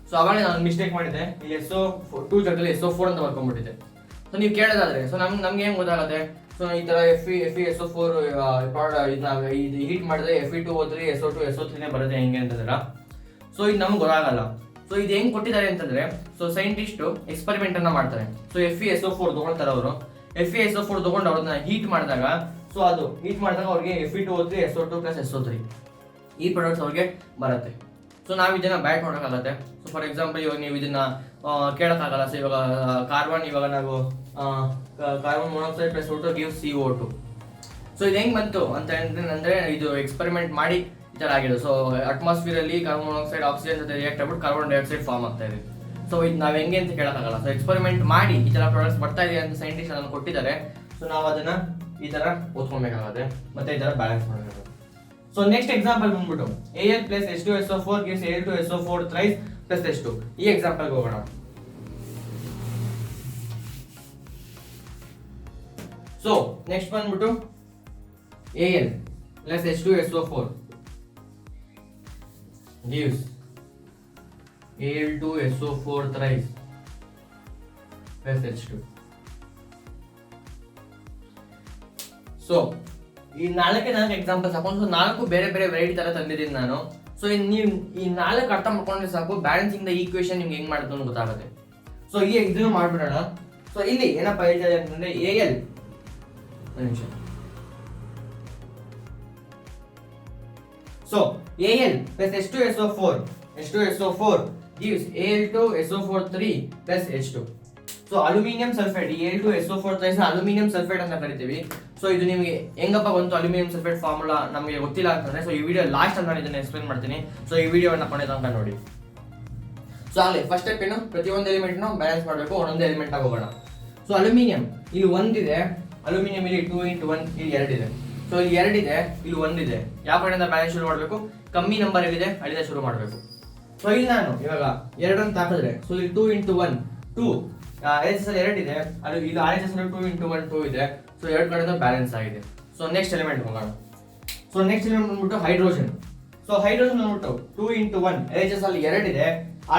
ಸೊ ಅವಾಗ ನಾನು ಮಿಸ್ಟೇಕ್ ಮಾಡಿದೆ, ಇಲ್ಲಿ SO2 ಜಾಗದಲ್ಲಿ SO4 ಅಂತ ಬರ್ಕೊಂಡ್ಬಿಟ್ಟಿದೆ. ಸೊ ನೀವು ಕೇಳೋದಾದ್ರೆ ಸೊ ನಮ್ಗೆ ಏನು ಗೊತ್ತಾಗುತ್ತೆ, ಸೊ ಈ ತರ FeSO4 ಇದು ಹೀಟ್ ಮಾಡಿದ್ರೆ Fe2O3 SO2 SO3 ಬರುತ್ತೆ ಹೆಂಗೆ ಅಂತಂದ್ರೆ, ಸೊ ಇದು ನಮ್ಗೆ ಗೊತ್ತಾಗಲ್ಲ. ಸೊ ಇದು ಹೆಂಗ್ ಕೊಟ್ಟಿದ್ದಾರೆ ಅಂತಂದ್ರೆ, ಸೊ ಸೈಂಟಿಸ್ಟ್ ಎಕ್ಸ್ಪೆರಿಮೆಂಟ್ ಅನ್ನ ಮಾಡ್ತಾರೆ. ಸೊ FeSO4 ತಗೊಳ್ತಾರೆ ಅವರು. FeSO4 ತಗೊಂಡು ಅವ್ರನ್ನ ಹೀಟ್ ಮಾಡಿದಾಗ, ಸೊ ಅದು ಹೀಟ್ ಮಾಡಿದಾಗ ಅವ್ರಿಗೆ Fe2O3 SO2 + SO3 ಈ ಪ್ರಾಡಕ್ಟ್ಸ್ ಅವ್ರಿಗೆ ಬರುತ್ತೆ. ಸೊ ನಾವು ಇದನ್ನ ಬ್ಯಾಟ್ ಮಾಡೋಕ್ಕಾಗತ್ತೆ. ಸೊ ಫಾರ್ ಎಕ್ಸಾಂಪಲ್ ಇವಾಗ ನೀವು ಇದನ್ನ ಕೇಳೋಕ್ಕಾಗಲ್ಲ. ಸೊ ಇವಾಗ ಇವಾಗ ನಾವು carbon monoxide + O2 gives CO2. So ಇದು ಹೆಂಗ್ ಬಂತು ಅಂತ ಅಂದ್ರೆ ಇದು ಎಕ್ಸ್ಪೆರಿಮೆಂಟ್ ಮಾಡಿ ಈ ತರ ಆಗಿದೆ. ಸೊ ಅಟ್ಮಾಸ್ಫಿಯರ್ ಅಲ್ಲಿ ಕಾರ್ಬನ್ ಮೊನಾಕ್ಸೈಡ್ ಆಕ್ಸಿಜನ್ ಜೊತೆ ರಿಯಾಕ್ಟ್ ಆಗ್ಬಿಟ್ಟು ಕಾರ್ಬನ್ ಡೈಆಕ್ಸೈಡ್ ಫಾರ್ಮ್ ಆಗ್ತಾ ಇದೆ. ಸೊ ಇದು ನಾವ್ ಹೆಂಗೆ ಅಂತ ಕೇಳೋಕ್ಕಾಗಲ್ಲ. ಸೊ ಎಕ್ಸ್ಪೆರಿಮೆಂಟ್ ಮಾಡಿ ಈ ತರ ಪ್ರಾಡಕ್ಟ್ಸ್ ಬರ್ತಾ ಇದೆ ಅಂತ ಸೈಂಟಿಸ್ಟ್ ಅದನ್ನು ಕೊಟ್ಟಿದ್ದಾರೆ. ಸೊ ನಾವು ಅದನ್ನ ಈ ತರ ಓದ್ಕೊಬೇಕಾಗುತ್ತೆ, ಮತ್ತೆ ಈ ತರ ಬ್ಯಾಲೆನ್ಸ್ ಮಾಡಬೇಕು. ಸೊ ನೆಕ್ಸ್ಟ್ ಎಕ್ಸಾಂಪಲ್ ಬಂದ್ಬಿಟ್ಟು Al + H2SO4 gives Al2SO4 thrice + H2. ಈ ಎಕ್ಸಾಂಪಲ್ ಹೋಗೋಣ. ಸೊ ನೆಕ್ಸ್ಟ್ ಬಂದ್ಬಿಟ್ಟು Al + H2SO4 gives Al2SO4 thrice + H2. So ಈ 4 ಎಕ್ಸಾಂಪಲ್ಸ್ ಹಾಕೊಂಡು, ಸೊ 4 ಬೇರೆ ಬೇರೆ ವೆರೈಟಿ ತರ ತಂದಿದ್ದೀನಿ ನಾನು. ಸೊ ನೀವು ಈ 4 ಅರ್ಥ ಮಾಡ್ಕೊಂಡ್ರೆ ಸಾಕು, ಬ್ಯಾಲೆನ್ಸಿಂಗ್ ದ ಈಕ್ವೇಶನ್ ನಿಮ್ಗೆ ಹೆಂಗ್ ಮಾಡುತ್ತೆ ಅಂತ ಗೊತ್ತಾಗುತ್ತೆ. ಸೊ ಈ ಇದನ್ನು ಮಾಡ್ಬಿಡೋಣ. ಸೊ ಇಲ್ಲಿ ಏನಪ್ಪ ಹೇಳ್ತಾರೆ ಅಂತಂದ್ರೆ Al ನಿಮಿಷ. So Al + H2SO4 gives Al2SO4 3 + H2. So aluminium sulphate, Al2SO4 3 aluminium sulphate ಅಂತ ಕರಿತೀವಿ. ಸೊ ಇದು ನಿಮಗೆ ಹೆಂಗಪ್ಪ ಬಂತು ಅಲ್ಯೂಮಿನಿಯಂ ಸಲ್ಫೇಟ್ ಫಾರ್ಮುಲಾ ನಮಗೆ ಗೊತ್ತಿಲ್ಲ ಅಂತಂದ್ರೆ, ಸೊ ಈ ವಿಡಿಯೋ ಲಾಸ್ಟ್ ಅಂತ ನಾನು ಇದನ್ನ ಎಕ್ಸ್ಪ್ಲೇನ್ ಮಾಡ್ತೀನಿ. ಸೊ ಈ ವಿಡಿಯೋವನ್ನ ಕೊನೆ ತನಕ ನೋಡಿ. ಸೊ ಆಗಲಿ ಫಸ್ಟ್ ಸ್ಟೆಪ್ ಏನು, ಪ್ರತಿಯೊಂದು ಎಲಿಮೆಂಟ್ ನ ಬ್ಯಾಲೆನ್ಸ್ ಮಾಡಬೇಕು. ಒಂದೊಂದು ಎಲಿಮೆಂಟ್ ಆಗಿ ಹೋಗೋಣ. ಸೊ ಅಲ್ಯೂಮಿನಿಯಂ ಇಲ್ಲಿ 1 ಇದೆ, ಅಲ್ಯೂಮಿನಿಯಂ ಇಲ್ಲಿ 2 × 1 ಇಲ್ಲಿ 2 ಇದೆ. ಸೊ ಇಲ್ಲಿ 2 ಇದೆ, ಇಲ್ಲಿ 1 ಇದೆ. ಯಾವ ಕಡೆಯಿಂದ ಬ್ಯಾಲೆನ್ಸ್ ಶುರು ಮಾಡಬೇಕು? ಕಮ್ಮಿ ನಂಬರ್ ಎಲ್ಲಿದೆ ಅಲ್ಲಿಂದ ಶುರು ಮಾಡಬೇಕು. ಸೊ ಇಲ್ಲಿ ನಾನು ಇವಾಗ 2 ಅಂತ ಹಾಕಿದ್ರೆ, ಸೊ ಇಲ್ಲಿ 2 × 1 2 LHS ಅಲ್ಲಿ 2 ಇದೆ, ಅಲ್ಲಿ ಇಲ್ಲಿ RHS ಅಲ್ಲಿ 2 × 1 2 ಇದೆ. ಸೊ 2 ಕಡೆಯಿಂದ ಬ್ಯಾಲೆನ್ಸ್ ಆಗಿದೆ. ಸೊ ನೆಕ್ಸ್ಟ್ ಎಲಿಮೆಂಟ್ ಹೋಗೋಣ. ಸೊ ನೆಕ್ಸ್ಟ್ ಎಲಿಮೆಂಟ್ ಬಂದ್ಬಿಟ್ಟು ಹೈಡ್ರೋಜನ್. ಸೊ ಹೈಡ್ರೋಜನ್ ಬಂದ್ಬಿಟ್ಟು 2 × 1 LHS ಅಲ್ಲಿ 2 ಇದೆ,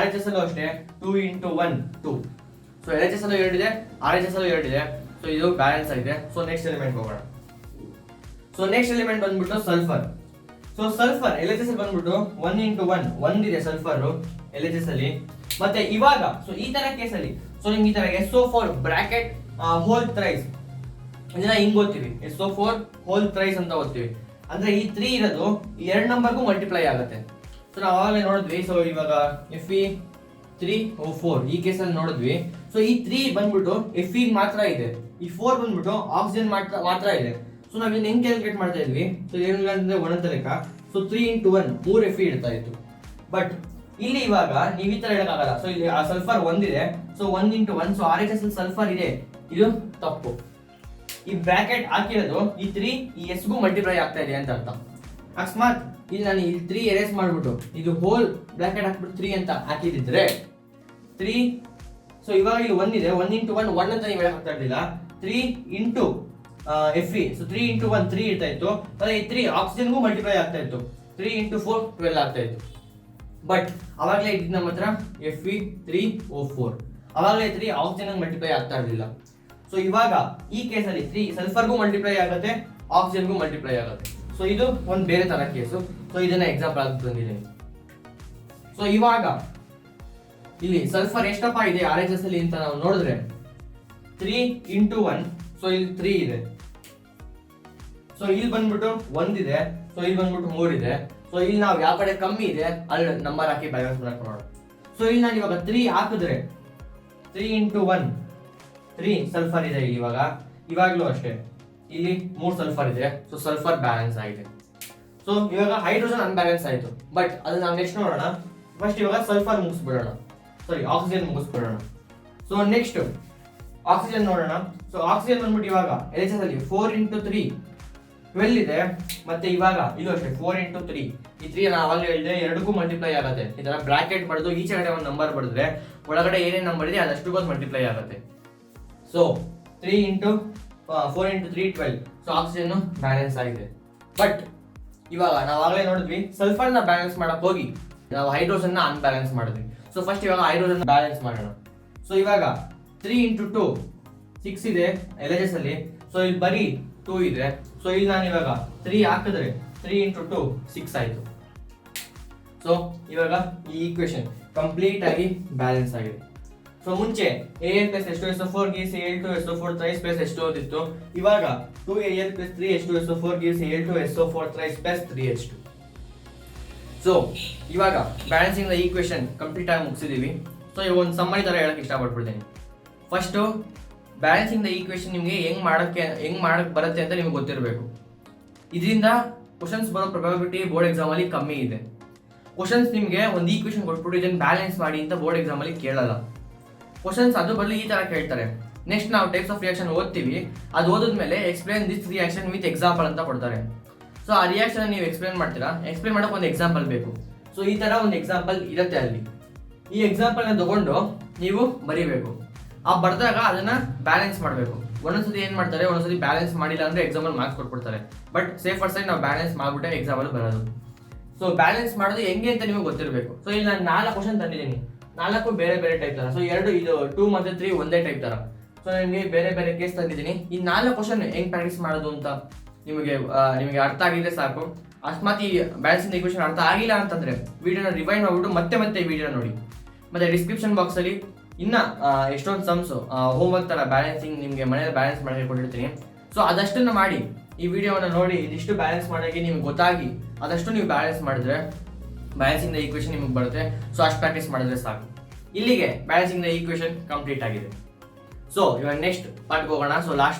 RHS ಅಲ್ಲೂ ಅಷ್ಟೇ 2 × 1 2. ಸೊ LHS ಅಲ್ಲೂ 2 ಇದೆ, RHS ಅಲ್ಲೂ 2 ಇದೆ. ಸೊ ಇದು ಬ್ಯಾಲೆನ್ಸ್ ಆಗಿದೆ. ಸೊ ನೆಕ್ಸ್ಟ್ ಎಲಿಮೆಂಟ್ ಹೋಗೋಣ. ಸೊ ನೆಕ್ಸ್ಟ್ ಎಲಿಮೆಂಟ್ ಬಂದ್ಬಿಟ್ಟು ಸಲ್ಫರ್. ಸೊ ಸಲ್ಫರ್ LHS ಅಲ್ಲಿ ಬಂದ್ಬಿಟ್ಟು 1 × 1 1 ಇದೆ ಸಲ್ಫರ್ LHS ಅಲ್ಲಿ. ಮತ್ತೆ ಇವಾಗ ಸೊ ಈ ತರ ಕೇಸಲ್ಲಿ ಸೊ ನಿಮ್ಗೆ ಈ ತರ SO4 ಬ್ರಾಕೆಟ್ ಹೋಲ್ ಥ್ರೈಸ್ ಇದನ್ನ ಹಿಂಗ್ ಓದ್ತೀವಿ, SO4 ಹೋಲ್ ಥ್ರೈಸ್ ಅಂತ ಓದ್ತೀವಿ. ಅಂದ್ರೆ ಈ 3 ಇರೋದು ಈ 2 ನಂಬರ್ಗೂ ಮಲ್ಟಿಪ್ಲೈ ಆಗುತ್ತೆ. ಸೊ ನಾವು ಆವಾಗಲೇ ನೋಡಿದ್ವಿ. ಸೊ ಇವಾಗ Fe3O4 ಈ ಕೇಸಲ್ಲಿ ನೋಡಿದ್ವಿ. ಸೊ ಈ 3 ಬಂದ್ಬಿಟ್ಟು Fe ಮಾತ್ರ ಇದೆ, ಈ 4 ಬಂದ್ಬಿಟ್ಟು ಆಕ್ಸಿಜನ್ ಮಾತ್ರ ಇದೆ. ಸೊ ನಾವ್ ಇಲ್ಲಿ ಹೆಂಗ್ ಕ್ಯಾಲ್ಕುಲೇಟ್ ಮಾಡ್ತಾ ಇದ್ವಿ? ಸೊ ಏನಿಲ್ಲ ಅಂದ್ರೆ ಒಂದೊಂದು ಲೆಕ್ಕ. ಸೊ 3 × 1 3 Fe ಇರ್ತಾ ಇತ್ತು. ಬಟ್ ಇಲ್ಲಿ ಇವಾಗ ನೀವು ಈ ತರ ಹೇಳಕ್ಕಾಗಲ್ಲ. ಸೊ ಇಲ್ಲಿ ಆ ಸಲ್ಫರ್ 1 ಇದೆ, ಸೊ 1 × 1. ಸೊ RHS ಅಲ್ಲಿ ಸಲ್ಫರ್ ಇದೆ, ಇದು ತಪ್ಪು. ಈ ಬ್ರಾಕೆಟ್ ಹಾಕಿರೋದು ಈ 3 ಈ S ಗೂ ಮಲ್ಟಿಪ್ಲೈ ಆಗ್ತಾ ಇದೆ ಅಂತ ಅರ್ಥ. ಅಕಸ್ಮಾತ್ ಇಲ್ಲಿ ನಾನು ಇಲ್ಲಿ 3 ಎರೇಸ್ ಮಾಡ್ಬಿಟ್ಟು ಇದು ಹೋಲ್ ಬ್ರಾಕೆಟ್ ಹಾಕ್ಬಿಟ್ಟು 3 ಅಂತ ಹಾಕಿದಿದ್ರೆ 3. ಸೊ ಇವಾಗ ಇಲ್ಲಿ 1 ಇದೆ, 1 × 1 1 ಅಂತ ನೀವು ಹೇಳಕ್ ಆಗ್ತಾ ಇರ್ಲಿಲ್ಲ. 3 × Fe. ಸೊ 3 × 1 3 ಇರ್ತಾ ಇತ್ತು. ಅದೇ ಈ 3 ಆಕ್ಸಿಜನ್ಗೂ ಮಲ್ಟಿಪ್ಲೈ ಆಗ್ತಾ ಇತ್ತು. 3 × 4 12 ಆಗ್ತಾ ಇತ್ತು. ಬಟ್ ಅವಾಗಲೇ ಇದ್ದಿದ್ದು ನಮ್ಮ ಹತ್ರ Fe3O4. ಅವಾಗಲೇ 3 ಆಕ್ಸಿಜನ್ ಮಲ್ಟಿಪ್ಲೈ ಆಗ್ತಾ ಇರಲಿಲ್ಲ. ಸೊ ಇವಾಗ ಈ ಕೇಸಲ್ಲಿ 3 ಸಲ್ಫರ್ಗೂ ಮಲ್ಟಿಪ್ಲೈ ಆಗುತ್ತೆ, ಆಕ್ಸಿಜನ್ಗೂ ಮಲ್ಟಿಪ್ಲೈ ಆಗುತ್ತೆ. ಸೊ ಇದು ಒಂದು ಬೇರೆ ತರ ಕೇಸು. ಸೊ ಇದನ್ನ ಎಕ್ಸಾಂಪಲ್ ಆಗಿ ತಂದಿದ್ದೀನಿ. ಸೊ ಇವಾಗ ಇಲ್ಲಿ ಸಲ್ಫರ್ ಎಷ್ಟಪ್ಪ ಇದೆ RHS ಅಲ್ಲಿ ಅಂತ ನಾವು ನೋಡಿದ್ರೆ 3 × 1. ಸೊ ಇಲ್ಲಿ 3 ಇದೆ. ಸೊ ಇಲ್ಲಿ ಬಂದ್ಬಿಟ್ಟು 1 ಇದೆ, ಸೊ ಇಲ್ಲಿ ಬಂದ್ಬಿಟ್ಟು 3 ಇದೆ. ಸೊ ಇಲ್ಲಿ ನಾವು ಯಾವ ಕಡೆ ಕಮ್ಮಿ ಇದೆ ಅಲ್ಲಿ ನಂಬರ್ ಹಾಕಿ ಬ್ಯಾಲೆನ್ಸ್ ಮಾಡಕ್ ಮಾಡೋಣ. ಸೊ ಇಲ್ಲಿ ನಾನು ಇವಾಗ 3 ಹಾಕಿದ್ರೆ 3 × 1 3 ಸಲ್ಫರ್ ಇದೆ ಇಲ್ಲಿ. ಇವಾಗಲೂ ಅಷ್ಟೇ ಇಲ್ಲಿ 3 ಸಲ್ಫರ್ ಇದೆ. ಸೊ ಸಲ್ಫರ್ ಬ್ಯಾಲೆನ್ಸ್ ಆಗಿದೆ. ಸೊ ಇವಾಗ ಹೈಡ್ರೋಜನ್ ಅನ್ಬ್ಯಾಲೆನ್ಸ್ ಆಯ್ತು. ಬಟ್ ಅದನ್ನ ನಾವು ನೆಕ್ಸ್ಟ್ ನೋಡೋಣ. ಫಸ್ಟ್ ಇವಾಗ ಸಲ್ಫರ್ ಮುಗಿಸ್ಬಿಡೋಣ, ಸಾರಿ ಆಕ್ಸಿಜನ್ ಮುಗಿಸ್ಬಿಡೋಣ. ಸೊ ನೆಕ್ಸ್ಟ್ ಆಕ್ಸಿಜನ್ ನೋಡೋಣ. ಸೊ ಆಕ್ಸಿಜನ್ ಬಂದ್ಬಿಟ್ಟು ಇವಾಗ LHS ಅಲ್ಲಿ 4 × 3 12 ಇದೆ. ಮತ್ತೆ ಇವಾಗ ಇದು ಅಷ್ಟೇ 4 × 3. ಈ 3 ನಾನು ಅವಾಗಲೇ ಹೇಳಿದೆ ಎರಡಕ್ಕೂ ಮಲ್ಟಿಪ್ಲೈ ಆಗುತ್ತೆ. ಈ ತರ ಬ್ರಾಕೆಟ್ ಬರೆದು ಈಚೆ ಕಡೆ ಒಂದು ನಂಬರ್ ಬರೆದ್ರೆ ಒಳಗಡೆ ಏನೇನು ನಂಬರ್ ಇದೆ ಅದಷ್ಟು ಮಲ್ಟಿಪ್ಲೈ ಆಗುತ್ತೆ. ಸೊ 3 × 4 × 3 12. ಸೊ ಆಕ್ಸಿಜನ್ ಬ್ಯಾಲೆನ್ಸ್ ಆಗಿದೆ. ಬಟ್ ಇವಾಗ ನಾವು ಆಗಲೇ ನೋಡಿದ್ವಿ ಸಲ್ಫರ್ ನ ಬ್ಯಾಲೆನ್ಸ್ ಮಾಡಕ್ ಹೋಗಿ ನಾವು ಹೈಡ್ರೋಜನ್ ನ ಅನ್ಬ್ಯಾಲೆನ್ಸ್ ಮಾಡಿದ್ವಿ. ಸೊ ಫಸ್ಟ್ ಇವಾಗ ಹೈಡ್ರೋಜನ್ ಬ್ಯಾಲೆನ್ಸ್ ಮಾಡೋಣ. ಸೊ ಇವಾಗ 3 × 2 6 ಇದೆ LHS ಅಲ್ಲಿ. ಸೊ ಇಲ್ಲಿ ಬರೀ 2 ಇದೆ. ಸೊ ಇಲ್ಲಿ ನಾನು ಇವಾಗ 3 ಹಾಕಿದ್ರೆ 3 × 2 6 ಆಯ್ತು. ಸೊ ಸೊ ಇವಾಗ ಈ ಈಕ್ವೇಶನ್ ಕಂಪ್ಲೀಟ್ ಆಗಿ ಬ್ಯಾಲೆನ್ಸ್ ಆಗಿದೆ. ಸೊ ಮುಂಚೆ AL plus H2SO4 gives Al2SO4 thrice plus H2O ಇತ್ತು. ಇವಾಗ 2Al plus 3H2SO4 gives Al2SO4 thrice plus 3H2. So ಇವಾಗ ಬ್ಯಾಲೆನ್ಸಿಂಗ್ ದ ಈಕ್ವೇಶನ್ ಕಂಪ್ಲೀಟ್ ಆಗಿ ಮುಗಿಸಿದೀವಿ. ಸೊ ಇವಾಗ ಒಂದು ಸಮ್ಮರಿ ತರ ಹೇಳಕ್ ಇಷ್ಟಪಡ್ಬಿಡ್ತೀನಿ. ಫಸ್ಟು ಬ್ಯಾಲೆನ್ಸಿಂಗ್ ದ ಈಕ್ವೇಶನ್ ನಿಮಗೆ ಹೆಂಗ್ ಮಾಡಕ್ ಬರುತ್ತೆ ಅಂತ ನಿಮ್ಗೆ ಗೊತ್ತಿರಬೇಕು. ಇದರಿಂದ ಕ್ವಶನ್ಸ್ ಬರೋ ಪ್ರೊಬಬಿಲಿಟಿ ಬೋರ್ಡ್ ಎಕ್ಸಾಮ್ ಅಲ್ಲಿ ಕಮ್ಮಿ ಇದೆ. ಕ್ವಶನ್ಸ್ ನಿಮಗೆ ಒಂದು ಈಕ್ವೇಶನ್ ಕೊಟ್ಬಿಟ್ಟು ಇದನ್ನು ಬ್ಯಾಲೆನ್ಸ್ ಮಾಡಿ ಅಂತ ಬೋರ್ಡ್ ಎಕ್ಸಾಮ್ ಅಲ್ಲಿ ಕೇಳಲ್ಲ. ಕ್ವಶನ್ಸ್ ಅದು ಬದಲು ಈ ತರ ಕೇಳ್ತಾರೆ. ನೆಕ್ಸ್ಟ್ ನಾವು ಟೈಪ್ಸ್ ಆಫ್ ರಿಯಾಕ್ಷನ್ ಓದ್ತೀವಿ, ಅದು ಓದಿದ್ಮೇಲೆ explain this reaction with example ಅಂತ ಕೊಡ್ತಾರೆ. ಸೊ ಆ ರಿಯಾಕ್ಷನ್ ನೀವು ಎಕ್ಸ್ಪ್ಲೇನ್ ಮಾಡ್ತೀರಾ, ಎಕ್ಸ್ಪ್ಲೇನ್ ಮಾಡಕ್ಕೆ ಒಂದು ಎಕ್ಸಾಂಪಲ್ ಬೇಕು. ಸೊ ಈ ತರ ಒಂದು ಎಕ್ಸಾಂಪಲ್ ಇರುತ್ತೆ ಅಲ್ಲಿ. ಈ ಎಕ್ಸಾಂಪಲ್ನ ತಗೊಂಡು ನೀವು ಬರೀಬೇಕು. ಆ ಬರೆದಾಗ ಅದನ್ನ ಬ್ಯಾಲೆನ್ಸ್ ಮಾಡಬೇಕು. ಒಂದೊಂದ್ಸತಿ ಏನ್ ಮಾಡ್ತಾರೆ, ಒಂದೊಂದ್ಸತಿ ಬ್ಯಾಲೆನ್ಸ್ ಮಾಡಿಲ್ಲ ಅಂದ್ರೆ ಎಕ್ಸಾಮ್ ಅಲ್ಲಿ ಮಾರ್ಕ್ಸ್ ಕೊಟ್ಬಿಡ್ತಾರೆ. ಬಟ್ ಸೇಫರ್ ಸೈಡ್ ನಾವು ಬ್ಯಾಲೆನ್ಸ್ ಮಾಡ್ಬಿಟ್ಟೆ ಎಕ್ಸಾಮ್ ಅಲ್ಲಿ ಬರೋದು. ಸೊ ಬ್ಯಾಲೆನ್ಸ್ ಮಾಡೋದು ಹೆಂಗೆ ಅಂತ ನಿಮಗೆ ಗೊತ್ತಿರಬೇಕು. ಸೊ ಇಲ್ಲಿ ನಾನು 4 ಕ್ವಶನ್ ತಂದಿದ್ದೀನಿ, 4 ಬೇರೆ ಬೇರೆ ಟೈಪ್ ತರ. ಸೊ 2 ಇದು 2 ಮತ್ತೆ 3 ಒಂದೇ ಟೈಪ್ ತರ. ಸೊ ನಿಮಗೆ ಬೇರೆ ಬೇರೆ ಕೇಸ್ ತಂದಿದ್ದೀನಿ. ಈ 4 ಕ್ವಶನ್ ಹೆಂಗ್ ಪ್ರಾಕ್ಟೀಸ್ ಮಾಡೋದು ಅಂತ ನಿಮಗೆ ಅರ್ಥ ಆಗಿದ್ರೆ ಸಾಕು. ಅಕಸ್ಮಾತ್ ಈ ಬ್ಯಾಲೆನ್ಸಿಂಗ್ ಈಕ್ವೇಷನ್ ಅರ್ಥ ಆಗಿಲ್ಲ ಅಂತಂದ್ರೆ ವಿಡಿಯೋನ ರಿವೈಂಡ್ ಮಾಡ್ಬಿಟ್ಟು ಮತ್ತೆ ಈ ವಿಡಿಯೋ ನೋಡಿ. ಮತ್ತೆ ಡಿಸ್ಕ್ರಿಪ್ಷನ್ ಬಾಕ್ಸ್ ಅಲ್ಲಿ ಇನ್ನ ಎಷ್ಟೊಂದು ಸಮ್ಸ್ ಹೋಮ್ ವರ್ಕ್ ತರ ಬ್ಯಾಲೆನ್ಸಿಂಗ್ ನಿಮಗೆ ಮನೇಲಿ ಬ್ಯಾಲೆನ್ಸ್ ಮಾಡಿ ಕೊಟ್ಟಿರ್ತೀನಿ. ಸೊ ಅದಷ್ಟನ್ನ ಮಾಡಿ ಈ ವಿಡಿಯೋನ ನೋಡಿ ಇದಿಷ್ಟು ಬ್ಯಾಲೆನ್ಸ್ ಮಾಡೋಕ್ಕೆ ನಿಮ್ಗೆ ಗೊತ್ತಾಗಿ ಅದಷ್ಟು ನೀವು ಬ್ಯಾಲೆನ್ಸ್ ಮಾಡಿದ್ರೆ ಬ್ಯಾಲೆನ್ಸಿಂಗ್ ದ ಈಕ್ವೇಷನ್ ನಿಮಗೆ ಬರುತ್ತೆ. ಸೊ ಅಷ್ಟು ಪ್ರಾಕ್ಟೀಸ್ ಮಾಡಿದ್ರೆ ಸಾಕು. ಇಲ್ಲಿಗೆ ಬ್ಯಾಲೆನ್ಸಿಂಗ್ ದ ಈಕ್ವೇಷನ್ ಕಂಪ್ಲೀಟ್ ಆಗಿದೆ. ಸೊ ಇವಾಗ ನೆಕ್ಸ್ಟ್ ಪಾರ್ಟ್ಗೆ ಹೋಗೋಣ. ಸೊ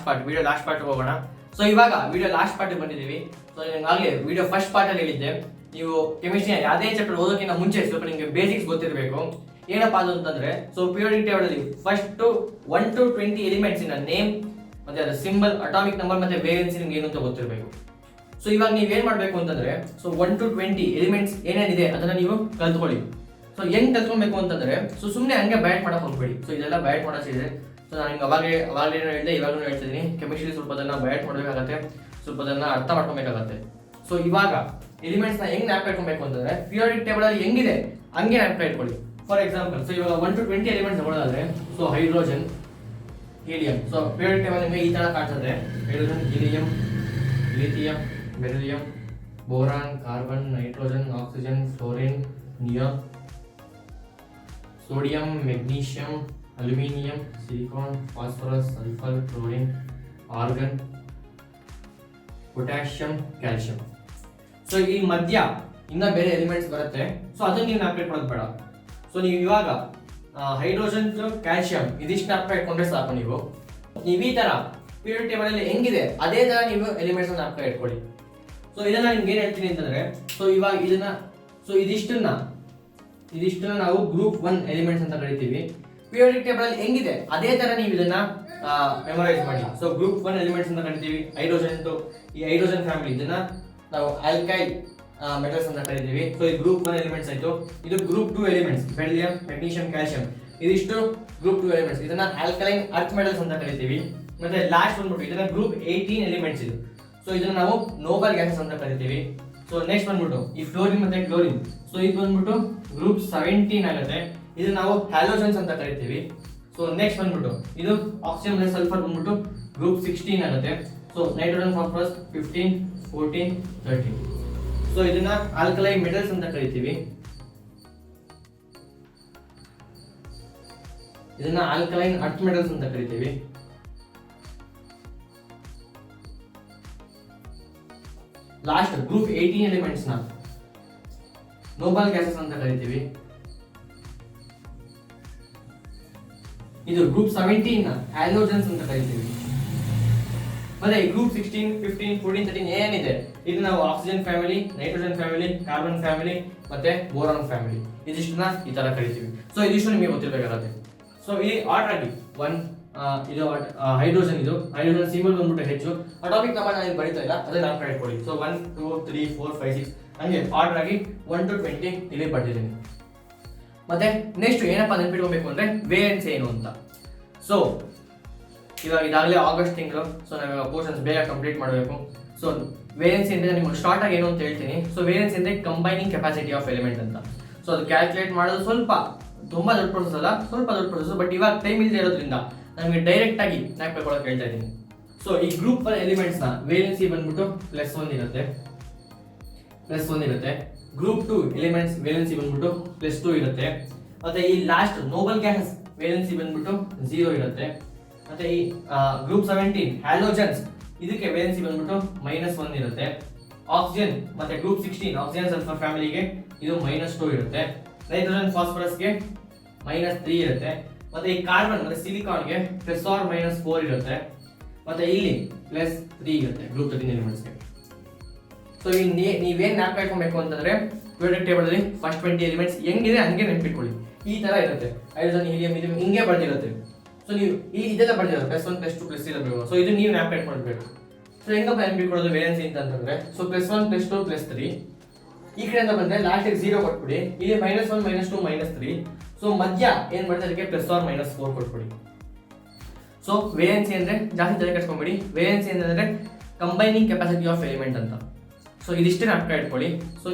ವಿಡಿಯೋ ಲಾಸ್ಟ್ ಪಾರ್ಟ್ಗೆ ಹೋಗೋಣ. ಸೊ ಇವಾಗ ವಿಡಿಯೋ ಲಾಸ್ಟ್ ಪಾರ್ಟ್ಗೆ ಬಂದಿದ್ದೀವಿ. ಸೊ ಆಗಲೇ ವಿಡಿಯೋ ಫಸ್ಟ್ ಪಾರ್ಟ್ ಅಲ್ಲಿ ಹೇಳಿದ್ದೆ, ನೀವು ಕೆಮಿಸ್ಟ್ರಿ ಯಾವುದೇ ಚಾಪ್ಟರ್ ಓದೋಕ್ಕಿಂತ ಮುಂಚೆ ಸ್ವಲ್ಪ ನಿಮಗೆ ಬೇಸಿಕ್ಸ್ ಗೊತ್ತಿರಬೇಕು. ಏನಪ್ಪ ಅದು ಅಂತಂದ್ರೆ, ಸೊ ಪೀರಿಯಾಡಿಕ್ ಟೇಬಲ್ ಅಲ್ಲಿ ಫಸ್ಟ್ 1 to 20 ಎಲಿಮೆಂಟ್ಸ್ ಇನ ನೇಮ್ ಮತ್ತೆ ಅದರ ಸಿಂಬಲ್, ಅಟಾಮಿಕ್ ನಂಬರ್ ಮತ್ತೆ ವೇಲೆನ್ಸಿ ನಿಮ್ಗೆ ಏನು ಅಂತ ಗೊತ್ತಿರಬೇಕು. ಸೊ ಇವಾಗ ನೀವೇನ್ ಮಾಡ್ಬೇಕು ಅಂತಂದ್ರೆ, ಸೊ 1 to 20 ಎಲಿಮೆಂಟ್ಸ್ ಏನೇನಿದೆ ಅದನ್ನ ನೀವು ಕಲ್ತ್ಕೊಳ್ಳಿ. ಸೊ ಹೆಂಗ್ ಕಲ್ತ್ಕೊಳ್ಬೇಕು ಅಂತಂದ್ರೆ, ಸೊ ಸುಮ್ಮನೆ ಹಂಗೆ ಬ್ಯಾಟ್ ಮಾಡಕ್ ಹೋಗ್ಬೇಡಿ. ಸೊ ಇದೆಲ್ಲ ಬ್ಯಾಟ್ ಮಾಡೋದಿದೆ. ಸೊ ನಾನು ನಿಮ್ಗೆ ಅವಾಗಲೇ ಹೇಳಿದೆ, ಇವಾಗಲೂ ಹೇಳ್ತಿದ್ದೀನಿ, ಕೆಮಿಸ್ಟ್ರಿ ಸ್ವಲ್ಪ ಅದನ್ನ ಬ್ಯಾಟ್ ಮಾಡಬೇಕಾಗತ್ತೆ, ಸ್ವಲ್ಪ ಅದನ್ನ ಅರ್ಥ ಮಾಡ್ಕೊಬೇಕಾಗತ್ತೆ. ಸೊ ಇವಾಗ ಎಲಿಮೆಂಟ್ಸ್ ನ ಹೆಂಗ್ ನ್ಯಾಪ್ ಇಟ್ಕೊಬೇಕು ಅಂತಂದ್ರೆ, ಪೀರಿಯಾಡಿಕ್ ಟೇಬಲ್ ಅಲ್ಲಿ ಹೆಂಗಿದೆ ಹಂಗೆ ನ್ಯಾಪ್ ಇಟ್ಕೊಳ್ಳಿ. ಫಾರ್ ಎಕ್ಸಾಂಪಲ್, ಸೊ ಇವಾಗ 1 to 20 ಎಲಿಮೆಂಟ್ಸ್ ತಗೊಳ್ಳೋದಾದ್ರೆ, so hydrogen, helium. So periodic table ನಿಮಗೆ ಈ ತರ ಕಾಣ್ತದೆ: hydrogen, helium, lithium, beryllium, boron, carbon, nitrogen, oxygen, fluorine, neon, sodium, magnesium, aluminium, silicon, phosphorus, sulphur, chlorine, argon, potassium, calcium. So ಈ ಮಧ್ಯ ಇನ್ನ ಬೇರೆ ಎಲಿಮೆಂಟ್ಸ್ ಬರುತ್ತೆ. ಸೊ ಅದನ್ನ ನೀವು ನ್ಯಾಪ್ಲೇಟ್ ಮಾಡೋದು ಬೇಡ. ಸೊ ನೀವು ಇವಾಗ ಹೈಡ್ರೋಜನ್, ಕ್ಯಾಲ್ಸಿಯಂ ಇದಿಷ್ಟು ನ್ಯಾಪ್ಲೇಟ್ ಇಟ್ಕೊಂಡ್ರೆ ಸಾಕು. ನೀವು ಈ ತರ ಪೀರಿಯಾಡಿಕ್ ಟೇಬಲ್ ಅಲ್ಲಿ ಹೆಂಗಿದೆ ಅದೇ ತರ ನೀವು ಎಲಿಮೆಂಟ್ಸ್ ನ್ಯಾಪ್ಲೇಟ್ ಇಟ್ಕೊಳ್ಳಿ. ಸೊ ಇದನ್ನ ನಿಮ್ಗೆ ಏನ್ ಹೇಳ್ತೀನಿ ಅಂತಂದ್ರೆ, ಸೊ ಇವಾಗ ಇದಿಷ್ಟನ್ನ ನಾವು ಗ್ರೂಪ್ 1 ಎಲಿಮೆಂಟ್ಸ್ ಅಂತ ಕರಿತೀವಿ. ಪೀರಿಯಾಡಿಕ್ ಟೇಬಲ್ ಅಲ್ಲಿ ಹೆಂಗಿದೆ ಅದೇ ತರ ನೀವು ಇದನ್ನ ಮೆಮೊರೈಸ್ ಮಾಡಿ. ಸೊ ಗ್ರೂಪ್ 1 ಎಲಿಮೆಂಟ್ಸ್ ಅಂತ ಕರಿತೀವಿ. ಹೈಡ್ರೋಜನ್, ಈ ಹೈಡ್ರೋಜನ್ ಫ್ಯಾಮಿಲಿ ಇದನ್ನ ನಾವು ಆಲ್ಕೈಲ್ ಮೆಟಲ್ಸ್ ಅಂತ ಕರಿತೀವಿ. ಸೊ ಈ ಗ್ರೂಪ್ 1 ಎಲಿಮೆಂಟ್ಸ್ ಆಯ್ತು. ಇದು group 2 elements: beryllium, magnesium, calcium. ಇದಿಷ್ಟು ಗ್ರೂಪ್ 2 ಎಲಿಮೆಂಟ್ಸ್, ಇದನ್ನ ಆಲ್ಕಲೈನ್ ಅರ್ತ್ ಮೆಟಲ್ಸ್ ಅಂತ ಕರಿತೀವಿ. ಮತ್ತೆ ಲಾಸ್ಟ್ ಬಂದ್ಬಿಟ್ಟು ಇದನ್ನ ಗ್ರೂಪ್ 18 ಎಲಿಮೆಂಟ್ಸ್ ಇದು. ಸೊ ಇದನ್ನ ನಾವು ನೋಬಲ್ ಗ್ಯಾಸಸ್ ಅಂತ ಕರಿತೀವಿ. ಸೊ ನೆಕ್ಸ್ಟ್ ಬಂದ್ಬಿಟ್ಟು ಈ ಫ್ಲೋರಿನ್ ಮತ್ತೆ ಕ್ಲೋರಿನ್, ಸೊ ಇದು ಬಂದ್ಬಿಟ್ಟು ಗ್ರೂಪ್ 17 ಆಗುತ್ತೆ. ಇದು ನಾವು ಹ್ಯಾಲೋಜನ್ಸ್ ಅಂತ ಕರಿತೀವಿ. ಸೊ ನೆಕ್ಸ್ಟ್ ಬಂದ್ಬಿಟ್ಟು ಇದು ಆಕ್ಸಿಜನ್ ಮತ್ತೆ ಸಲ್ಫರ್ ಬಂದ್ಬಿಟ್ಟು ಗ್ರೂಪ್ 16 ಆಗುತ್ತೆ. So nitrogen, phosphorus 15, 14, 13. ಸೊ ಇದನ್ನ ಆಲ್ಕಲೈನ್ ಮೆಟಲ್ಸ್ ಅಂತ ಕರಿತೀವಿ. ಇದನ್ನ ಆಲ್ಕಲೈನ್ ಅರ್ತ್ ಮೆಟಲ್ಸ್ ಅಂತ ಕರಿತೀವಿ. ಲಾಸ್ಟ್ ಗ್ರೂಪ್ 18 ಎಲಿಮೆಂಟ್ಸ್ ನ ನೋಬಲ್ ಗ್ಯಾಸಸ್ ಅಂತ ಕರಿತೀವಿ. ಇದು ಗ್ರೂಪ್ 17 ನ ಹ್ಯಾಲೋಜನ್ಸ್ ಅಂತ ಕರಿತೀವಿ. ಮತ್ತೆ ಗ್ರೂಪ್ 16, 15, 14, 13 ಏನಿದೆ ಇದು ನಾವು oxygen family, nitrogen family, carbon family ಮತ್ತೆ ಬೋರಾನ್ ಫ್ಯಾಮಿಲಿ ಇದಿಷ್ಟನ್ನ ಈ ತರ ಕರಿತೀವಿ. ಸೊ ಇದಿಷ್ಟು ನಿಮಗೆ ಗೊತ್ತಿರಬೇಕಾಗುತ್ತೆ. ಸೊ ಈ ಆರ್ಡರ್ ಆಗಿ ಇದು ಹೈಡ್ರೋಜನ್, ಇದು ಹೈಡ್ರೋಜನ್ ಸಿಂಬಲ್ ಬಂದ್ಬಿಟ್ಟು ಹೆಚ್ಚು. ಅಟಾಮಿಕ್ ನಂಬರ್ ನಾನು ಬರೀತಾ ಇಲ್ಲ, ಅದೇ ನಾನು ಕರೆಕ್ಟ್ ಕೊಡಿ. ಸೊ 1, 2, 3, 4, 5, 6 ಹಂಗೆ ಆರ್ಡರ್ ಆಗಿ 1 to 20 ಇಲ್ಲಿ ಬರ್ತಿದ್ದೀನಿ. ಮತ್ತೆ ನೆಕ್ಸ್ಟ್ ಏನಪ್ಪಾ ನೆನ್ಪಿಟ್ಕೊಬೇಕು ಅಂದ್ರೆ ವೇಲೆನ್ಸಿ ಏನು ಅಂತ. ಸೊ ಇವಾಗ ಇದಾಗಲೇ ಆಗಸ್ಟ್ ತಿಂಗಳು. ಸೊ ನಾವು ಪೋರ್ಷನ್ಸ್ ಬೇಗ ಕಂಪ್ಲೀಟ್ ಮಾಡಬೇಕು. ಸೊ ವೇಲೆನ್ಸಿ ಅಂದ್ರೆ ನಿಮ್ಗೆ ಶಾರ್ಟ್ ಆಗಿ ಏನು ಅಂತ ಹೇಳ್ತೀನಿ. ಸೊ ವೇಲೆನ್ಸಿ ಅಂದ್ರೆ ಕಂಬೈನಿಂಗ್ ಕೆಪಾಸಿಟಿ ಆಫ್ ಎಲಿಮೆಂಟ್ ಅಂತ. ಸೊ ಅದು ಕ್ಯಾಲ್ಕುಲೇಟ್ ಮಾಡೋದು ಸ್ವಲ್ಪ ತುಂಬಾ ದೊಡ್ಡ ಪ್ರೊಸೆಸ್ ಅಲ್ಲ, ಸ್ವಲ್ಪ ದೊಡ್ಡ ಪ್ರೊಸೆಸ್. ಬಟ್ ಇವಾಗ ಟೈಮ್ ಇಲ್ಲದೆ ಇರೋದ್ರಿಂದ ನಮಗೆ ಡೈರೆಕ್ಟ್ ಆಗಿ ನೆನಪಿಟ್ಕೊಳ್ಳೋಕೆ ಹೇಳ್ತಾ ಇದ್ದೀನಿ. ಸೊ ಈ ಗ್ರೂಪ್ 1 ಎಲಿಮೆಂಟ್ಸ್ ನ ವೇಲೆನ್ಸಿ ಬಂದ್ಬಿಟ್ಟು +1 ಇರುತ್ತೆ. ಗ್ರೂಪ್ 2 ಎಲಿಮೆಂಟ್ಸ್ ವೇಲೆನ್ಸಿ ಬಂದ್ಬಿಟ್ಟು +2 ಇರುತ್ತೆ. ಮತ್ತೆ ಈ ಲಾಸ್ಟ್ ನೋಬಲ್ ಗ್ಯಾಸ್ ವೇಲೆನ್ಸಿ ಬಂದ್ಬಿಟ್ಟು 0 ಇರುತ್ತೆ. ಮತ್ತೆ ಈ ಗ್ರೂಪ್ 17 ಹ್ಯಾಲೋಜನ್ಸ್ ಇದಕ್ಕೆ ವೇಲೆನ್ಸಿ ಬಂದ್ಬಿಟ್ಟು -1 ಇರುತ್ತೆ. ಆಕ್ಸಿಜನ್ ಮತ್ತೆ ಗ್ರೂಪ್ 16 ಆಕ್ಸಿಜನ್ ಸಲ್ಫರ್ ಫ್ಯಾಮಿಲಿಗೆ ಇದು -2 ಇರುತ್ತೆ. ನೈಟ್ರೋಜನ್ ಫಾಸ್ಫರಸ್ಗೆ -3 ಇರುತ್ತೆ. ಮತ್ತೆ ಈ ಕಾರ್ಬನ್ ಮತ್ತೆ ಸಿಲಿಕಾನ್ಗೆ +or-4 ಇರುತ್ತೆ. ಮತ್ತೆ ಇಲ್ಲಿ +3 ಇರುತ್ತೆ ಗ್ರೂಪ್ 13 ಎಲಿಮೆಂಟ್ಸ್ಗೆ. ಸೊ ನೀವೇನ್ ಜ್ಞಾಪಕ ಇಟ್ಕೊಬೇಕು ಅಂತಂದ್ರೆ ಪೀರಿಯಾಡಿಕ್ ಟೇಬಲ್ ಅಲ್ಲಿ ಫಸ್ಟ್ 20 ಎಲಿಮೆಂಟ್ಸ್ ಹೆಂಗಿದೆ ಹಂಗೆ ನೆನಪಿಟ್ಕೊಳ್ಳಿ. ಈ ತರ ಇರುತ್ತೆ, ಹೈಡ್ರೋಜನ್ ಹೀಲಿಯಂ ಇದು ಹಿಂಗೆ ಬರ್ದಿರುತ್ತೆ. ಸೊ ನೀವು ಇದೆಲ್ಲ ಬರ್ದಿರೋದು +1 +2 +3 ಇರಬೇಕು. ಸೊ ಇದು ನೀವು ಜ್ಞಾಪಕ ಇಟ್ಕೊಳ್ಬೇಕು. ಸೊ ಹೆಂಗಪ್ಪ ನೆನಪಿಟ್ಕೊಳ್ಳೋದು ವೇಲೆನ್ಸಿ ಅಂತಂದ್ರೆ, ಸೊ +1 +2 +3 ಈ ಕಡೆಯಿಂದ ಬಂದ್ರೆ ಲಾಸ್ಟ್ 0 ಕೊಟ್ಬಿಡಿ. ಇಲ್ಲಿ -1 -2 -3. ಸೊ ಮಧ್ಯ ಏನ್ ಮಾಡ್ತಾರೆ ಅದಕ್ಕೆ +or-4 ಕೊಟ್ಬಿಡಿ. ಸೊ ವೇಲೆನ್ಸಿ ಅಂದ್ರೆ ಜಾಸ್ತಿ ತಲೆ ಕೆಡಿಸ್ಕೊಂಬೇಡಿ. ವೇಲೆನ್ಸಿ ಅಂದ್ರೆ ಕಂಬೈನಿಂಗ್ ಕೆಪಾಸಿಟಿ ಆಫ್ ಎಲಿಮೆಂಟ್ ಅಂತ. ಸೊ ಇದಿಷ್ಟೇ ಜ್ಞಾಪಕ ಇಟ್ಕೊಳ್ಳಿ. ಸೊ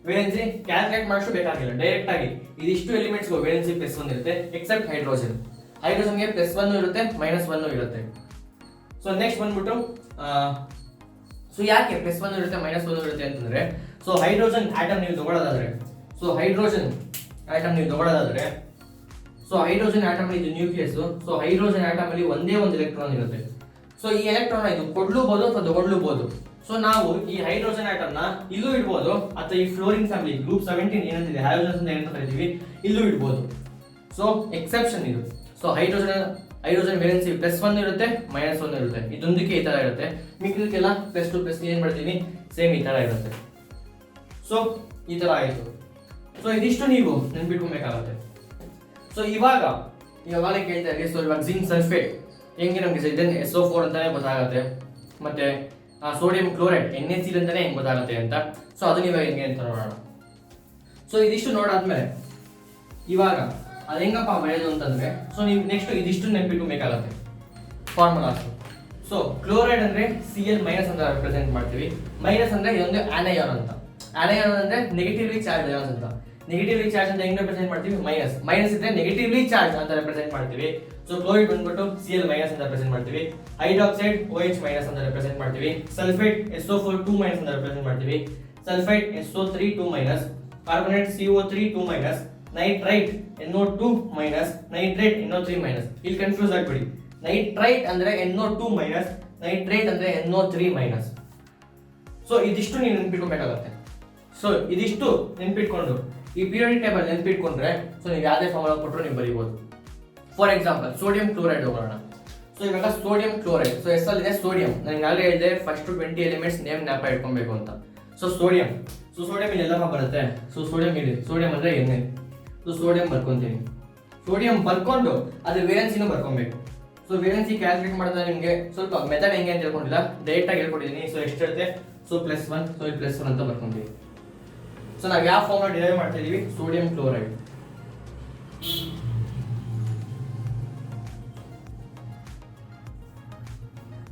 ವೇಲೆನ್ಸಿ ಕ್ಯಾಲ್ಕುಲೇಟ್ ಮಾಡೋಷ್ಟು ಬೇಕಾಗಿಲ್ಲ, ಡೈರೆಕ್ಟ್ ಆಗಿ ಇದಿಷ್ಟು ಎಲಿಮೆಂಟ್ಸ್ ವೇಲೆನ್ಸಿ +1 ಇರುತ್ತೆ ಎಕ್ಸೆಪ್ಟ್ ಹೈಡ್ರೋಜನ್. ಹೈಡ್ರೋಜನ್ಗೆ +1 ಇರುತ್ತೆ -1 ಇರುತ್ತೆ. ಸೊ ನೆಕ್ಸ್ಟ್ ಬಂದ್ಬಿಟ್ಟು ಸೊ ಯಾಕೆ +1 ಇರುತ್ತೆ -1 ಇರುತ್ತೆ ಅಂತಂದ್ರೆ, ಸೊ ಹೈಡ್ರೋಜನ್ ಆಟಮ್ ನೀವು ತಗೊಳ್ಳೋದಾದ್ರೆ ಸೊ ಹೈಡ್ರೋಜನ್ ಆಟಮ್ ಅಲ್ಲಿ ಇದು ನ್ಯೂಕ್ಲಿಯಸ್. ಸೊ ಹೈಡ್ರೋಜನ್ ಆಟಮ್ ಅಲ್ಲಿ ಒಂದೇ ಒಂದು ಎಲೆಕ್ಟ್ರಾನ್ ಇರುತ್ತೆ. ಸೊ ಈ ಎಲೆಕ್ಟ್ರಾನ್ ಇದು ಕೊಡ್ಲೂಬಹುದು ಅಥವಾ ತಗೊಳ್ಳುಬಹುದು. ಸೊ ನಾವು ಈ ಹೈಡ್ರೋಜನ್ ಆಟಮ್ ನ ಇಲ್ಲೂ ಇಡ್ಬೋದು ಅಥವಾ ಈ ಫ್ಲೋರಿನ್ ಫ್ಯಾಮಿಲಿ ಗ್ರೂಪ್ 17 ಏನಂತಿದೆ ಹ್ಯಾಲೋಜನ್ಸ್ ಅಂತ ಏನಂತ ಕರಿತೀವಿ ಇಲ್ಲೂ ಇಡ್ಬೋದು. ಸೊ ಎಕ್ಸೆಪ್ಷನ್ ಇದು. ಸೊ ಹೈಡ್ರೋಜನ್ ವೇಲೆನ್ಸಿ +1 ಇರುತ್ತೆ -1 ಇರುತ್ತೆ. ಇದೊಂದಕ್ಕೆ ಈ ತರ ಇರುತ್ತೆ. ಮಿಕ್ಕಿದಕ್ಕೆಲ್ಲ +2 +3 ಏನ್ ಮಾಡ್ತೀವಿ ಸೇಮ್ ಈ ತರ ಇರುತ್ತೆ. ಸೊ ಈ ತರ ಆಯಿತು. ಸೊ ಇದಿಷ್ಟು ನೀವು ನೆನ್ಪಿಟ್ಕೊಬೇಕಾಗತ್ತೆ. ಸೊ ಇವಾಗ ಕೇಳ್ತಾ ಇದ್ದೀವಿ. ಸೊ ಇವಾಗ ಜಿಂಕ್ ಸಲ್ಫೇಟ್ ಹೆಂಗೆ ನಮಗೆ ಇದನ್ನ SO4 ಅಂತಾನೆ ಗೊತ್ತಾಗುತ್ತೆ, ಮತ್ತೆ ಸೋಡಿಯಂ ಕ್ಲೋರೈಡ್ NaCl ಅಂತಾನೆ ಹೆಂಗೆ ಗೊತ್ತಾಗುತ್ತೆ ಅಂತ. ಸೊ ಅದನ್ನ ಇವಾಗ ಹೆಂಗೆ ಅಂತ ನೋಡೋಣ. ಸೊ ಇದಿಷ್ಟು ನೋಡಾದ್ಮೇಲೆ ಇವಾಗ ಅದು ಹೆಂಗಪ್ಪ ಬರೆಯೋದು ಅಂತಂದ್ರೆ, ಸೊ ನೀವು ನೆಕ್ಸ್ಟ್ ಇದಿಷ್ಟು ನೆನ್ಪಿಟ್ಕೊಬೇಕಾಗತ್ತೆ ಫಾರ್ಮುಲಾಸ್. ಸೊ ಕ್ಲೋರೈಡ್ ಅಂದ್ರೆ Cl- ಅಂತ ರೆಪ್ರೆಸೆಂಟ್ ಮಾಡ್ತೀವಿ. ಮೈನಸ್ ಅಂದ್ರೆ ಇದೊಂದು ಆನಯಾನ್ ಅಂತ. ಆನಯಾನ್ ಅಂದ್ರೆ ನೆಗೆಟಿವ್ಲಿ ಚಾರ್ಜ್ ಅಯಾನ್ಸ್ ಅಂತ. ನೆಗೆಟಿವ್ಲಿ ಚಾರ್ಜ್ ಅಂತ ಹೆಂಗ್ ರೆಪ್ರೆಸೆಂಟ್ ಮಾಡ್ತೀವಿ ಮೈನಸ್ ಇದ್ರೆ ನೆಗೆಟಿವ್ಲಿ ಚಾರ್ಜ್ ಅಂತ ರೆಪ್ರೆಸೆಂಟ್ ಮಾಡ್ತೀವಿ. ಸೊ ಕ್ಲೋರೈಡ್ ಬಂದ್ಬಿಟ್ಟು Cl- ಅಂತ ರೆಪ್ರೆಸೆಂಟ್ ಮಾಡ್ತೀವಿ. ಹೈಡ್ರಾಕ್ಸೈಡ್ OH- ಅಂತ ರೆಪ್ರೆಸೆಂಟ್ ಮಾಡ್ತೀವಿ. ಸಲ್ಫೇಟ್ SO4 2- ಅಂತ ರೆಪ್ರೆಸೆಂಟ್ ಮಾಡ್ತೀವಿ. Sulphide SO3 2-, carbonate CO3 2-, nitrite NO2-, nitrate NO3-. ಇಲ್ಲಿ ಕನ್ಫ್ಯೂಸ್ ಆಗ್ಬೇಡಿ. ನೈಟ್ರೈಟ್ ಅಂದ್ರೆ NO2-, ನೈಟ್ರೇಟ್ ಅಂದ್ರೆ NO3-. ಸೊ ಇದಿಷ್ಟು ನೀವು ನೆನ್ಪಿಟ್ಕೊಬೇಕಾಗತ್ತೆ. ಸೊ ಇದಿಷ್ಟು ನೆನ್ಪಿಟ್ಕೊಂಡು ಈ ಪೀರಿಯಾಡಿಕ್ ಟೇಬಲ್ ನೆನ್ಪಿಟ್ಕೊಂಡ್ರೆ ಸೊ ನೀವು ಯಾವುದೇ ಫಾರ್ಮುಲಾ ಕೊಟ್ಟರು ನೀವು ಬರೀಬಹುದು. ಫಾರ್ ಎಕ್ಸಾಂಪಲ್ ಸೋಡಿಯಂ ಕ್ಲೋರೈಡ್ ಹೋಗೋಣ. ಸೊ ಇವಾಗ ಸೋಡಿಯಂ ಕ್ಲೋರೈಡ್, ಸೊ ಎಷ್ಟಲ್ಲಿದೆ ಸೋಡಿಯಂ. ನಾನು ಆಗಲೇ ಹೇಳಿದೆ ಫಸ್ಟ್ 20 ಎಲಿಮೆಂಟ್ಸ್ ನೇಮ್ ಜ್ಞಾಪ ಇಟ್ಕೊಬೇಕು ಅಂತ. ಸೊ ಸೋಡಿಯಂ ಇಲ್ಲಿ ಎಲ್ಲಪ್ಪ ಬರುತ್ತೆ. ಸೊ ಸೋಡಿಯಂ ಇದೆ, ಸೋಡಿಯಂ ಅಂದ್ರೆ Na. ಸೊ ಸೋಡಿಯಂ ಬರ್ಕೊಂತೀನಿ. ಸೋಡಿಯಂ ಬರ್ಕೊಂಡು ಅದ್ರ ವೇಲೆನ್ಸಿನೂ ಬರ್ಕೊಬೇಕು. ಸೊ ವೇಲೆನ್ಸಿ ಕ್ಯಾಲ್ಕುಲೇಟ್ ಮಾಡಿದ್ರೆ ನಿಮಗೆ ಸ್ವಲ್ಪ ಮೆಥಡ್ ಹೆಂಗೆ ಅಂತ ಹೇಳ್ಕೊಂಡಿಲ್ಲ, ಡೈರೆಕ್ಟ್ ಆಗಿ ಹೇಳ್ಕೊಟ್ಟಿದ್ದೀನಿ. ಸೊ ಎಷ್ಟಿರುತ್ತೆ, ಸೊ +1, ಸೊ ಇಲ್ಲಿ +1 ಅಂತ ಬರ್ಕೊಂತೀವಿ. ಸೊ ನಾವು ಯಾವ ಫಾರ್ಮ್ ಡಿರೈವ್ ಮಾಡ್ತಾ ಇದೀವಿ, sodium chloride.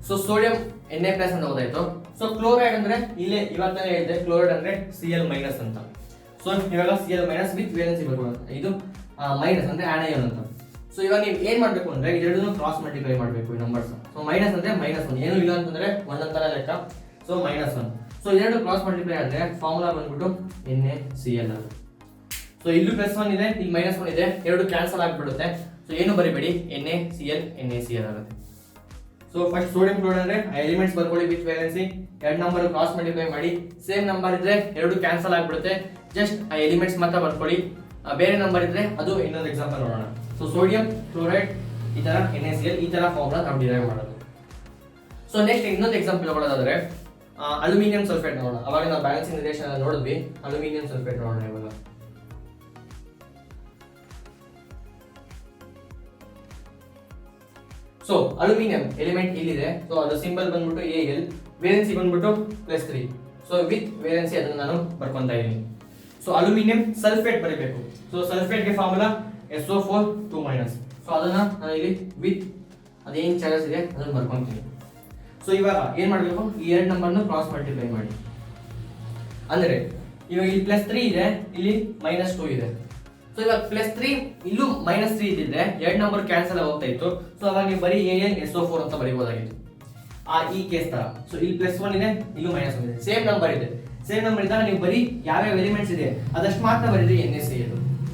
So sodium Na+ ಅಂತ ಓದಾಯ್ತು. ಸೊ ಕ್ಲೋರೈಡ್ ಅಂದ್ರೆ ಇಲ್ಲೇ ಇವತ್ತಾನೆ ಹೇಳಿದೆ, ಕ್ಲೋರೈಡ್ ಅಂದ್ರೆ Cl- ಅಂತ. ಸೊ ಇವಾಗ Cl- ವಿತ್ ವೇಲೆನ್ಸಿ ಬರ್ಬೋದು. ಇದು ಮೈನಸ್ ಅಂದ್ರೆ ಆನಯಾನ್ ಅಂತ. ಸೊ ಇವಾಗ ನೀವು ಏನ್ ಮಾಡ್ಬೇಕು ಅಂದ್ರೆ ಇದೆರಡನ್ನು ಕ್ರಾಸ್ ಮಲ್ಟಿಪ್ಲೈ ಮಾಡಬೇಕು ಈ ನಂಬರ್ಸ್. ಸೊ ಮೈನಸ್ ಅಂದ್ರೆ -1 ಏನು ಇಲ್ಲ ಅಂತಂದ್ರೆ 1 ಅಂತಾನೆ ಲೆಕ್ಕ. ಸೊ -1. ಸೊ ಎರಡು ಕ್ರಾಸ್ ಮಲ್ಟಿಪ್ಲೈ ಆದ್ರೆ ಫಾರ್ಮುಲಾ ಬಂದ್ಬಿಟ್ಟು NaCl. ಸೊ ಇಲ್ಲೂ +1 ಇದೆ, ಇಲ್ಲಿ -1 ಇದೆ, ಎರಡು ಕ್ಯಾನ್ಸಲ್ ಆಗಿಬಿಡುತ್ತೆ. ಸೊ ಏನು ಬರಿಬೇಡಿ, NaCl ಆಗುತ್ತೆ. ಸೊ ಫಸ್ಟ್ ಸೋಡಿಯಂ ಕ್ಲೋರೈಡ್ ಅಂದ್ರೆ ಎಲಿಮೆಂಟ್ಸ್ ಬರ್ಕೊಳ್ಳಿ ವಿತ್ ವೇಲೆನ್ಸಿ, ಎರಡು ನಂಬರ್ ಕ್ರಾಸ್ ಮಲ್ಟಿಪ್ಲೈ ಮಾಡಿ. ಸೇಮ್ ನಂಬರ್ ಇದ್ರೆ ಎರಡು ಕ್ಯಾನ್ಸಲ್ ಆಗಿಬಿಡುತ್ತೆ, ಜಸ್ಟ್ ಆ ಎಲಿಮೆಂಟ್ಸ್ ಮಾತ್ರ ಬರ್ಕೊಳ್ಳಿ. ಬೇರೆ ನಂಬರ್ ಇದ್ರೆ ಅದು ಇನ್ನೊಂದು ಎಕ್ಸಾಂಪಲ್ ನೋಡೋಣ. ಸೊ ಸೋಡಿಯಂ ಕ್ಲೋರೈಡ್ ಈ ತರ NaCl ಈ ತರ ಫಾರ್ಮುಲಾ ನಾವು ಡಿರೈವ್ ಮಾಡೋದು. ಸೊ ನೆಕ್ಸ್ಟ್ ಇನ್ನೊಂದು ಎಕ್ಸಾಂಪಲ್ ತಗೊಳ್ಳೋದಾದ್ರೆ ಅಲ್ಯೂಮಿನಿಯಂ ಸಲ್ಫೇಟ್ ನೋಡೋಣ. ಅವಾಗ ನಾವು ಬ್ಯಾಲೆನ್ಸಿಂಗ್ ರಿಲೇಷನ್ ನೋಡಿದ್ವಿ. ಅಲ್ಯೂಮಿನಿಯಂ ಸಲ್ಫೇಟ್ ನೋಡೋಣ ಇವಾಗ. ಸೊ ಅಲ್ಯೂಮಿನಿಯಂ ಎಲಿಮೆಂಟ್ ಇಲ್ಲಿದೆ. ಸೊ ಅದು ಸಿಂಬಲ್ ಬಂದ್ಬಿಟ್ಟು Al, ವೇಲೆನ್ಸಿ ಬಂದ್ಬಿಟ್ಟು +3. ಸೊ ವಿತ್ ವೇಲೆನ್ಸಿ ಅದನ್ನ ನಾನು ಬರ್ಕೊಂತಾ ಇದ್ದೀನಿ. ಸೊ ಅಲ್ಯೂಮಿನಿಯಂ ಸಲ್ಫೇಟ್ ಬರೀಬೇಕು. ಸೊ ಸಲ್ಫೇಟ್ಗೆ ಫಾರ್ಮುಲಾ SO4 2-. ಸೊ ಅದನ್ನ ನಾನು ಇಲ್ಲಿ ವಿತ್ ಅದೇನು ಚಾರ್ಜಸ್ ಇದೆ ಅದನ್ನ ಬರ್ಕೊಂತೀನಿ. ಸೊ ಇವಾಗ ಏನ್ ಮಾಡಬೇಕು, ಈ ಎರಡು ನಂಬರ್ನ ಕ್ರಾಸ್ ಮಲ್ಟಿಪ್ಲೈ ಮಾಡಿ. ಅಂದ್ರೆ ಇವಾಗ ಇಲ್ಲಿ +3 ಇದೆ, ಇಲ್ಲಿ -2 ಇದೆ. ಸೊ ಇವಾಗ +3 ಇಲ್ಲೂ -3 ಇದ್ದಿದ್ರೆ ಎರಡು ನಂಬರ್ ಕ್ಯಾನ್ಸಲ್ ಹೋಗ್ತಾ ಇತ್ತು. ಸೊ ಅವಾಗ ನೀವು ಬರೀ AnSO4 ಅಂತ ಬರೀಬಹುದಾಗಿತ್ತು ಈ ಕೇಸ್ ತರ. ಸೊ ಇಲ್ಲಿ +1 ಇದೆ, ಇಲ್ಲೂ -1 ಇದೆ, ಸೇಮ್ ನಂಬರ್ ಇದೆ. ಸೇಮ್ ನಂಬರ್ ಇದ್ದಾಗ ನೀವು ಬರೀ ಯಾವ್ಯಾವ ಎಲಿಮೆಂಟ್ಸ್ ಇದೆ ಅದಷ್ಟು ಮಾತ್ರ ಬರೀರಿ NaCl.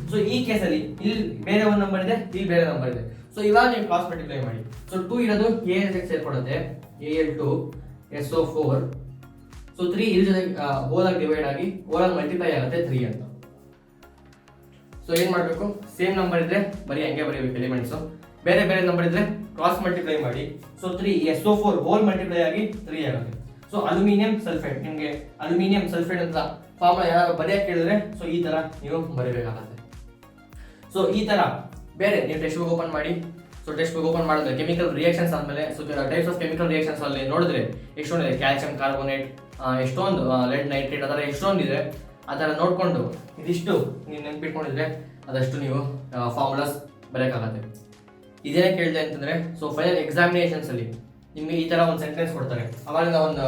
ಸೊ ಈ ಕೇಸಲ್ಲಿ ಇಲ್ಲಿ ಬೇರೆ ಒಂದು ನಂಬರ್ ಇದೆ, ಇಲ್ಲಿ ಬೇರೆ ನಂಬರ್ ಇದೆ. ಸೊ ಇವಾಗ ನೀವು ಕ್ರಾಸ್ ಮಲ್ಟಿಪ್ಲೈ ಮಾಡಿ. ಸೊ 2 ಇರೋದು AL ಸೇರ್ಕೊಡುತ್ತೆ, Al2 SO4. ಸೊ 3 ಇಲ್ಲಿ ಜೊತೆ ಹೋಲ್ ಆಗಿ ಡಿವೈಡ್ ಆಗಿ ಹೋಲ್ ಆಗಿ ಮಲ್ಟಿಪ್ಲೈ ಆಗುತ್ತೆ 3 ಅಂತ. ಸೊ ಏನ್ ಮಾಡಬೇಕು, ಸೇಮ್ ನಂಬರ್ ಇದ್ರೆ ಬರೀ ಹಂಗೆ ಬರೀಬೇಕು ಎಲಿಮೆಂಟ್ಸ್, ಬೇರೆ ಬೇರೆ ನಂಬರ್ ಇದ್ರೆ ಕ್ರಾಸ್ ಮಲ್ಟಿಪ್ಲೈ ಮಾಡಿ. ಸೊ 3 SO4 ಹೋಲ್ ಮಲ್ಟಿಪ್ಲೈ ಆಗಿ 3 ಆಗುತ್ತೆ. ಸೊ ಅಲ್ಯೂಮಿನಿಯಂ ಸಲ್ಫೇಟ್, ನಿಮಗೆ ಅಲ್ಯೂಮಿನಿಯಂ ಸಲ್ಫೇಟ್ ಅಂತ ಫಾರ್ಮುಲಾ ಯಾರು ಬರೆಯಕ್ಕೆ ಕೇಳಿದ್ರೆ ಸೊ ಈ ತರ ನೀವು ಬರೀಬೇಕಾಗುತ್ತೆ. ಸೊ ಈ ತರ ಬೇರೆ ನೀವು ಟೆಕ್ಸ್ಟ್ ಬುಕ್ ಓಪನ್ ಮಾಡಿ. ಸೊ ಟೆಕ್ಸ್ಟ್ ಬುಕ್ ಓಪನ್ ಮಾಡಿದ್ರೆ ಕೆಮಿಕಲ್ ರಿಯಾಕ್ಷನ್ಸ್ ಆದ್ಮೇಲೆ so types of chemical reactions ಅಲ್ಲಿ ನೋಡಿದ್ರೆ ಎಷ್ಟೊಂದಿದೆ, ಕ್ಯಾಲ್ಸಿಯಂ ಕಾರ್ಬೋನೇಟ್, ಎಷ್ಟೊಂದು ಲೆಡ್ ನೈಟ್ರೇಟ್, ಅದರ ಎಷ್ಟೊಂದಿದೆ. ಆ ಥರ ನೋಡಿಕೊಂಡು ಇದಿಷ್ಟು ನೀವು ನೆನ್ಪಿಟ್ಕೊಂಡಿದ್ರೆ ಅದಷ್ಟು ನೀವು ಫಾರ್ಮುಲಾಸ್ ಬರೆಯೋಕ್ಕಾಗತ್ತೆ. ಇದೇನೇ ಕೇಳಿದೆ ಅಂತಂದ್ರೆ ಸೊ ಫೈನಲ್ ಎಕ್ಸಾಮಿನೇಷನ್ಸ್ ಅಲ್ಲಿ ನಿಮಗೆ ಈ ತರ ಒಂದು ಸೆಂಟೆನ್ಸ್ ಕೊಡ್ತಾರೆ. ಅವಾಗ ನಾವು ಒಂದು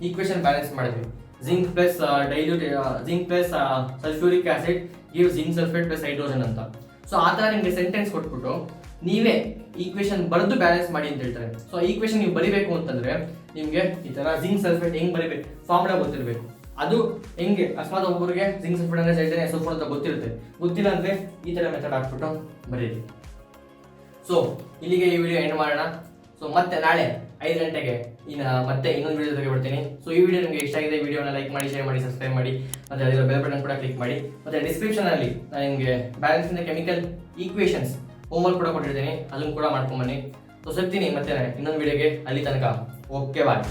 ಈಕ್ವೇಶನ್ ಬ್ಯಾಲೆನ್ಸ್ ಮಾಡಿದ್ವಿ, zinc plus zinc plus sulphuric acid give zinc sulphate plus hydrogen ಅಂತ. ಸೊ ಆ ತರ ನಿಮಗೆ ಸೆಂಟೆನ್ಸ್ ಕೊಟ್ಬಿಟ್ಟು ನೀವೇ ಈಕ್ವೇಶನ್ ಬರೆದು ಬ್ಯಾಲೆನ್ಸ್ ಮಾಡಿ ಅಂತ ಹೇಳ್ತಾರೆ. ಸೊ ಈಕ್ವೇಶನ್ ನೀವು ಬರಿಬೇಕು ಅಂತಂದ್ರೆ ನಿಮಗೆ ಈ ತರ ಜಿಂಕ್ ಸಲ್ಫೇಟ್ ಹೆಂಗ್ ಬರಿಬೇಕು ಫಾರ್ಮುಲಾ ಗೊತ್ತಿರಬೇಕು. ಅದು ಹೆಂಗೆ ಅಕಸ್ಮಾತ್ ಒಬ್ಬರಿಗೆ ಜಿಂಕ್ ಸಲ್ಫೇಟ್ ಅಂದ್ರೆ SO4 ಅಂತ ಗೊತ್ತಿರುತ್ತೆ, ಗೊತ್ತಿಲ್ಲ ಅಂದ್ರೆ ಈ ತರ ಮೆಥಡ್ ಹಾಕ್ಬಿಟ್ಟು ಬರೀರಿ. ಸೊ ಇಲ್ಲಿಗೆ ಈ ವಿಡಿಯೋ ಎಂಡ್ ಮಾಡೋಣ. ಸೊ ಮತ್ತೆ ನಾಳೆ 5 ಗಂಟೆಗೆ ಮತ್ತೆ ಇನ್ನೊಂದು ವಿಡಿಯೋ ಜೊತೆಗೆ ಬರ್ತೀನಿ. ಸೊ ಈ ವಿಡಿಯೋ ನಿಮಗೆ ಇಷ್ಟ ಆಗಿದೆ, ವಿಡಿಯೋನ ಲೈಕ್ ಮಾಡಿ, ಶೇರ್ ಮಾಡಿ, ಸಬ್ಸ್ಕ್ರೈಬ್ ಮಾಡಿ, ಮತ್ತೆ ಅದರ ಬೆಲ್ ಬಟನ್ ಕೂಡ ಕ್ಲಿಕ್ ಮಾಡಿ. ಮತ್ತೆ ಡಿಸ್ಕ್ರಿಪ್ಷನ್ ಅಲ್ಲಿ ನಾನು ನಿಮಗೆ ಬ್ಯಾಲೆನ್ಸ್ ಇಂದ ಕೆಮಿಕಲ್ ಈಕ್ವೇಷನ್ಸ್ ಹೋಮ್ವರ್ಕ್ ಕೂಡ ಕೊಟ್ಟಿರ್ತೀನಿ, ಅದನ್ನು ಕೂಡ ಮಾಡ್ಕೊಂಬನ್ನಿ. ಸೊ ಸಿಗ್ತೀನಿ ಮತ್ತೆ ಇನ್ನೊಂದು ವಿಡಿಯೋಗೆ, ಅಲ್ಲಿ ತನಕ ಓಕೆ ಬಾಯ್.